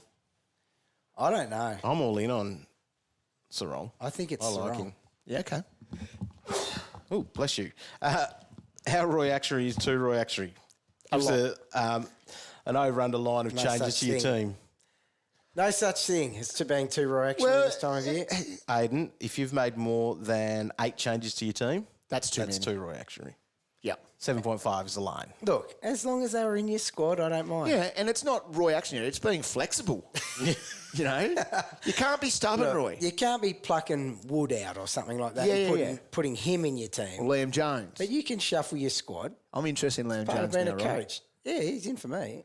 I don't know. I'm all in on Sarong. I think it's I like Sarong. him. Yeah, okay. Oh, bless you. How Roy Actuary is too Roy Actuary? Gives an over-under line of No changes such to your thing. team. No such thing as to being too raw actually this time of year. Aiden, if you've made more than 8 changes to your team, That's too that's many. too Roy Actuary. Yeah. 7.5 is the line. Look, as long as they were in your squad, I don't mind. Yeah, and it's not Roy Action, it's being flexible. You know? You can't be stubborn, Look, Roy. you can't be plucking Wood out or something like that and putting him in your team. Liam Jones. But you can shuffle your squad. I'm interested in Liam Part of Jones being now, a right? coach. Yeah, he's in for me.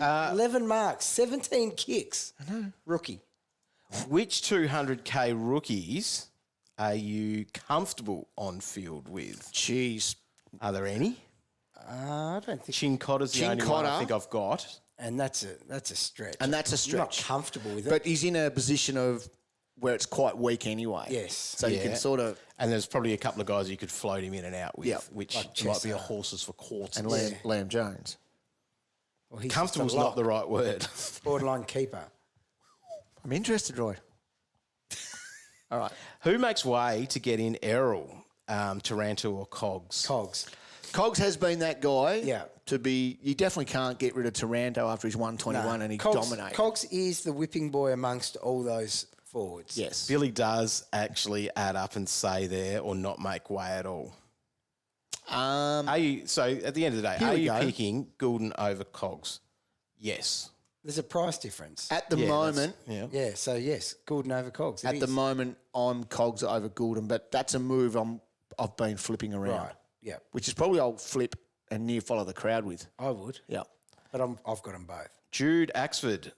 11 marks, 17 kicks. I know. Rookie. Which 200k rookies are you comfortable on field with? Jeez. Are there any? I don't think. Cincotta's the only one I Cincotta. think I've got. And that's a stretch. And that's a I'm not stretch. comfortable with it. But he's in a position of where it's quite weak anyway. Yes. So you can Yeah. sort of... And there's probably a couple of guys you could float him in and out with, Yeah. which Like might be a Chester. horses for quarters. And Liam Jones. Well, he's Comfortable's just a not the right word. borderline keeper. I'm interested, Roy. All right. Who makes way to get in Errol, Taranto or Cogs? Cogs. Cogs has been that guy. Yeah. To be... You definitely can't get rid of Taranto after he's 121 and he dominated. Cogs is the whipping boy amongst all those forwards. Yes. Billy does actually add up and say there or not make way at all. Are you, so at the end of the day, Here are we you go. picking Gulden over Cogs? Yes. There's a price difference. At the Yeah, moment... Yeah. Yeah, so yes, Gulden over Cogs. At the moment, I'm Cogs over Gulden, but that's a move I've been flipping around. Right, yeah. Which is probably I'll flip and near follow the crowd with. I would. Yeah. But I've got them both. Jude Axford,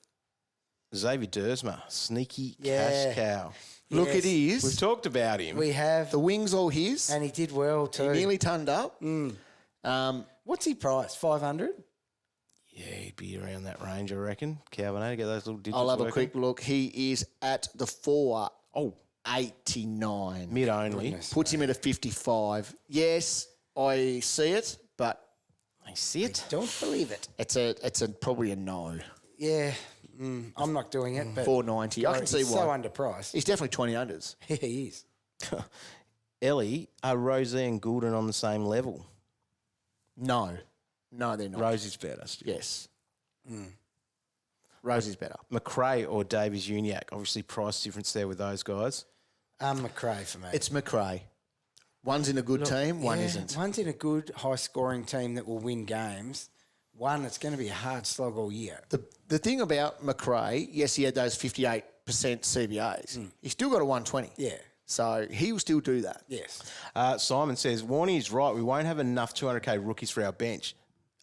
Xavier Dersma, sneaky Yeah. cash cow. Look, Yes. it is. We've talked about him. We have, The wing's all his. and he did well too. He nearly turned up. What's he priced? 500? Yeah, he'd be around that range, I reckon. Calvin, get those little digits I'll have a working. quick look. He is at the 4.89. Mid only. Goodness. Puts him at a 55. Yes, I see it, but I see it. Don't believe it. it's probably a no. Yeah, I'm not doing it. But 490. I can see he's why. so underpriced. He's definitely 20 unders. He is. Ellie, are Rosie and Gulden on the same level? No, they're not. Rosie's better still. Yes. Rosie's better. McRae or Davies Uniac? Obviously, price difference there with those guys. McRae for me. It's McRae. One's in a good team, one isn't. One's in a good, high-scoring team that will win games. One that's going to be a hard slog all year. The thing about McRae, yes, he had those 58% CBAs. He's still got a 120. Yeah. So he will still do that. Yes. Simon says, Warnie is right. We won't have enough 200k rookies for our bench.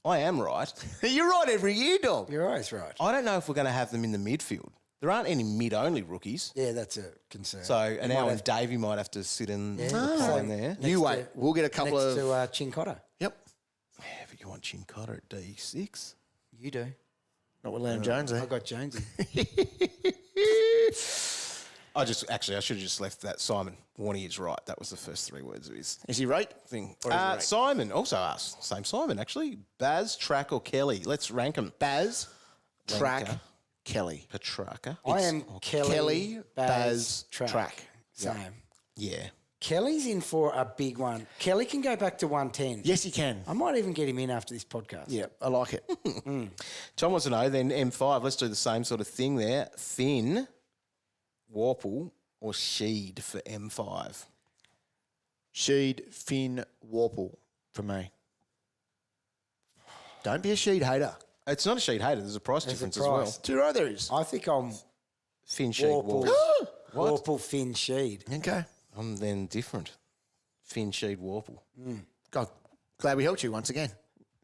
I am right. You're right every year, dog. You're always right. I don't know if we're going to have them in the midfield. There aren't any mid-only rookies. Yeah, that's a concern. So, and now and Davey might have to sit in the pine there. You wait. We'll get a couple next of... to Cincotta. Yep. Yeah, but you want Cincotta at D6? You do. Not with Liam Jones, eh? I got Jonesy. I should have just left that. Simon, Warnie is right. That was the first 3 words of his Is he right? thing. Or is he right? Simon also asked, same Simon actually, Baz, Track or Kelly? Let's rank them. Baz, Track, Lenker. Kelly. Petrarca. I am Kelly, Baz, Track. Track. Same. Yeah. Kelly's in for a big one. Kelly can go back to 110. Yes, he can. I might even get him in after this podcast. Yeah, I like it. Tom wants to know, then M5, let's do the same sort of thing there. Finn, Warple or Sheed for M5? Sheed, Finn, Warple for me. Don't be a Sheed hater. It's not a Sheed hater. There's a price There's a difference as price. well. Too right there is. I think I'm Finn Sheed Worpel. Worpel. What? Worpel, Finn Sheed. Okay. I'm then different. Finn Sheed Worpel. God, glad we helped you once again.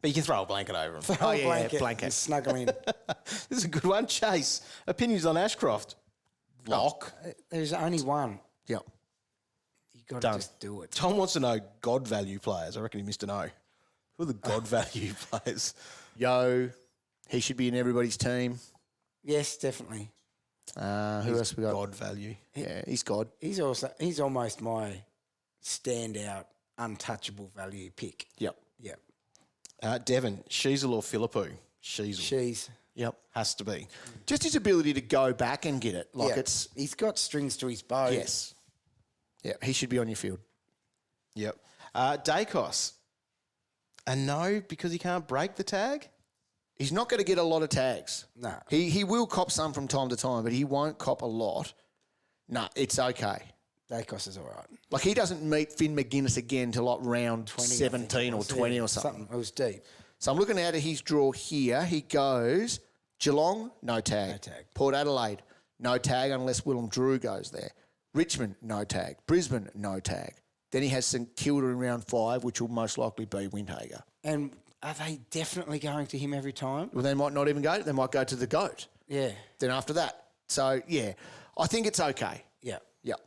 But you can throw a blanket over him. Throw a blanket. blanket. And snuggle in. This is a good one. Chase. Opinions on Ashcroft. Lock. There's only one. Yep. You got to just do it. Tom wants to know God value players. I reckon he missed a no. Who are the God value players? Yo, he should be in everybody's team. Yes, definitely. Who else we got? God value. Yeah, he's God. He's almost my standout, untouchable value pick. Yep. Yep. Devon, Sheasel or Philippou? Sheasel. She's. Yep. Has to be. Just his ability to go back and get it. Like he's got strings to his bow. Yes. Yeah, he should be on your field. Yep. Dacos. A no because he can't break the tag? He's not going to get a lot of tags. No. He will cop some from time to time, but he won't cop a lot. No, it's okay. Dacos is all right. Like, he doesn't meet Finn McGuinness again till like round 20, 17 or 20 or something. It was deep. So I'm looking at his draw here. He goes Geelong, no tag. No tag. Port Adelaide, no tag unless Willem Drew goes there. Richmond, no tag. Brisbane, no tag. Then he has St Kilda in round 5, which will most likely be Windhager. And are they definitely going to him every time? Well, they might not even go. They might go to the GOAT. Yeah. Then after that. So, yeah, I think it's okay. Yeah. Yep.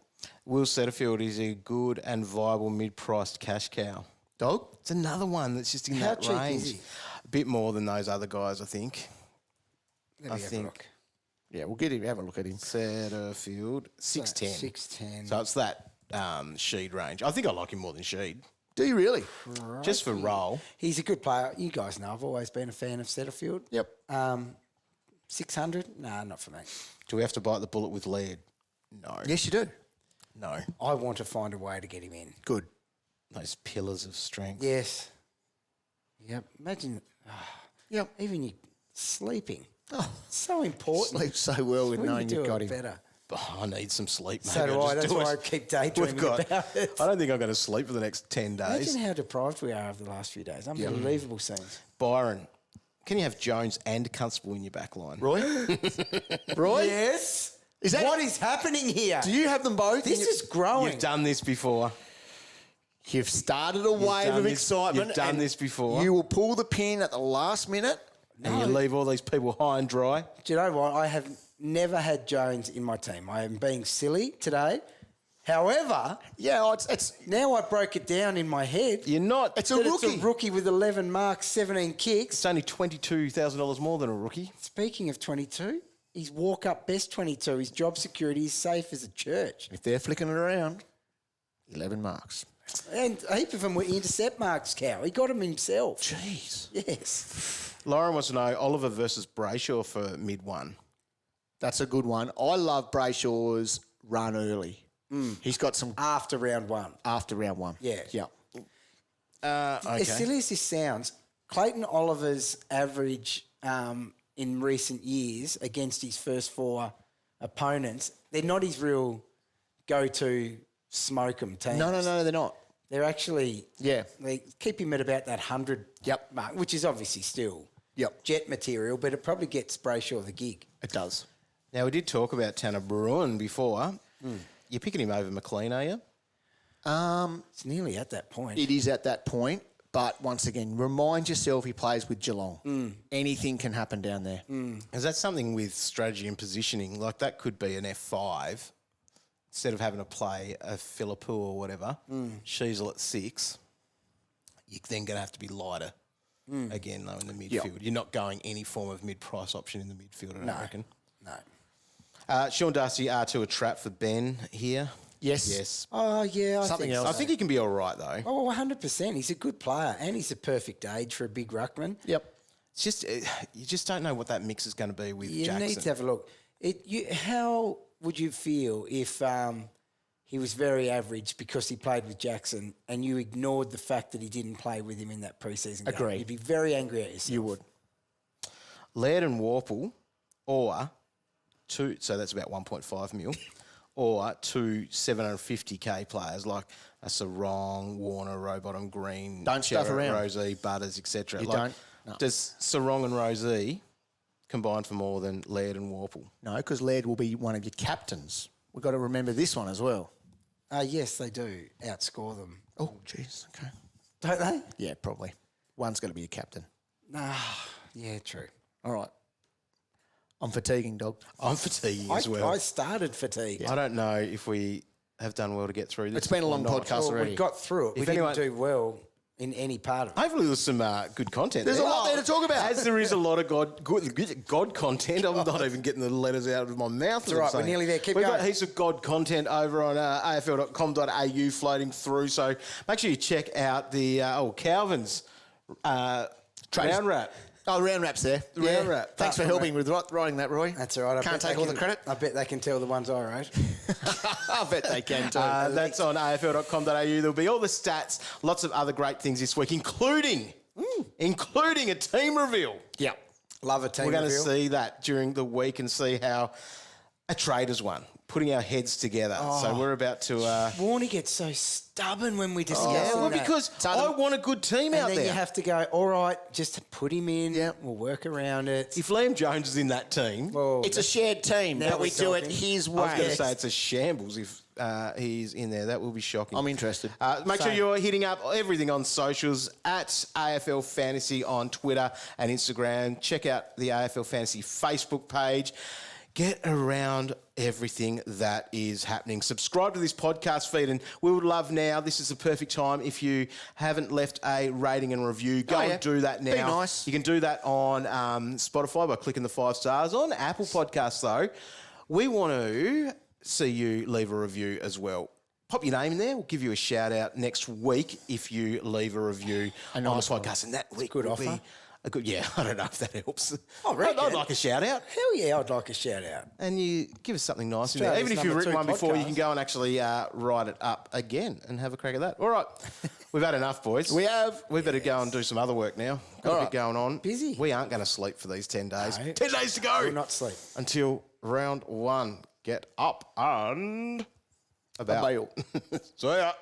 Will Setterfield is a good and viable mid-priced cash cow. Dog? It's another one that's just in How that cheap range. is he? A bit more than those other guys, I think. Let me have a look. Yeah, we'll get him. Have a look at him. Setterfield, 6'10". 6'10". So it's that Sheed range. I think I like him more than Sheed. Do you really? Just for role. He's a good player. You guys know I've always been a fan of Setterfield. Yep. 600? Nah, not for me. Do we have to bite the bullet with Laird? No. Yes, you do. No. I want to find a way to get him in. Good. Those pillars of strength. Yes. Yep. Imagine, Yep. even you sleeping. Oh, So important. sleep so well with When knowing you you've do got it him. better. Oh, I need some sleep, mate. So do I. That's just do why it. I keep daydreaming about it. I don't think I'm going to sleep for the next 10 days. Imagine how deprived we are over the last few days. Unbelievable scenes. Byron, can you have Jones and Constable in your back line? Roy? Roy? Yes. Is that- what is happening here? Do you have them both? This is growing. You've done this before. You've started a wave done of this- excitement. you've done and this before. You will pull the pin at the last minute. And you leave all these people high and dry. Do you know what? I have never had Jones in my team. I am being silly today. However, Yeah, it's now I broke it down in my head. You're not. It's a that rookie. It's a rookie with 11 marks, 17 kicks. It's only $22,000 more than a rookie. Speaking of 22, he's walk-up best 22. His job security is safe as a church. If they're flicking it around, 11 marks. And a heap of them were intercept marks, Cow. He got them himself. Jeez. Yes. Lauren wants to know Oliver versus Brayshaw for mid-1. That's a good one. I love Brayshaw's run early. He's got some After round one. after round 1. Yeah. Yeah. Okay. As silly as this sounds, Clayton Oliver's average in recent years against his first 4 opponents, they're not his real go-to smoke 'em teams. No, they're not. They're actually... Yeah. They keep him at about that 100 Yep. mark, which is obviously still Yep. jet material, but it probably gets Brayshaw the gig. It does. Now, we did talk about Tanner Bruin before. You're picking him over McLean, are you? It's nearly at that point. It is at that point, but once again, remind yourself he plays with Geelong. Anything can happen down there. Is that something with strategy and positioning? Like, that could be an F5. Instead of having to play a Philippou or whatever, Sheasel at 6, you're then going to have to be lighter again, though, in the midfield. Yep. You're not going any form of mid-price option in the midfield, I don't reckon. No. Sean Darcy, R2 a trap for Ben here. Yes. Yes. Oh, yeah, Something think else. I think he can be all right, though. Oh, 100%. He's a good player, and he's a perfect age for a big ruckman. Yep. It's just you just don't know what that mix is going to be with You Jackson. need to have a look. How would you feel if he was very average because he played with Jackson and you ignored the fact that he didn't play with him in that preseason game? Agreed. You'd be very angry at yourself. You would. Laird and Worpel, or two, so that's about 1.5 mil, or 2 750k players like a Sarong, Warner, Rowbottom, Green, Don't stuff Chera, around. Rosie, Butters, etc. You don't? No. Does Sarong and Rosie combined for more than Laird and Worpel. No, because Laird will be one of your captains. We've got to remember this one as well. Yes, they do outscore them. Oh, jeez. Okay. Don't they? Yeah, probably. One's going to be a captain. Nah. Yeah, true. All right. I'm fatiguing, dog. I'm fatiguing as well. I started fatigue. I don't know if we have done well to get through this. It's been a long podcast already. We got through it. We didn't do well in any part of it. Hopefully there's some good content. There's a lot there to talk about. As there is a lot of God content. I'm not even getting the letters out of my mouth. That's right, we're nearly there. Keep We've going. got heaps of God content over on afl.com.au floating through. So make sure you check out the Calvin's round wrap. Oh, the round wrap's there. The round wrap. Thanks for helping with writing that, Roy. That's all right. Can't take all the credit. I bet they can tell the ones I wrote. I bet they can too. That's on afl.com.au. There'll be all the stats, lots of other great things this week, including a team reveal. Yeah. Love a team We're going to reveal. see that during the week and see how a trader's won, putting our heads together. So we're about to... Warnie gets so stubborn when we discuss yeah, well, that. because I want a good team out And then there. you have to go, all right, just put him in. Yeah. We'll work around it. If Liam Jones is in that team... Well, It's a shared team, Now but we we're do it talking. his I was going way. to say it's a shambles if he's in there. That will be shocking. I'm interested. Make sure you're hitting up everything on socials at AFL Fantasy on Twitter and Instagram. Check out the AFL Fantasy Facebook page. Get around everything that is happening. Subscribe to this podcast feed, and we would love now, this is the perfect time, if you haven't left a rating and review, go and do that now. Be nice. You can do that on Spotify by clicking the 5 stars. On Apple Podcasts, though, we want to see you leave a review as well. Pop your name in there. We'll give you a shout out next week if you leave a review on the podcast. And that week good will offer. be a good. Yeah, I don't know if that helps. I reckon. I'd like a shout out. Hell yeah, I'd like a shout out. And you give us something nice in there. Australia's Even if you've number written 2 one before, you podcast. can go and actually write it up again and have a crack at that. All right. We've had enough, boys. We have. We better go and do some other work now. Got a bit going on. Busy. We aren't going to sleep for these 10 days. No. 10 days to go. Will not sleep. Until round 1. Get up and about. Bail. See ya.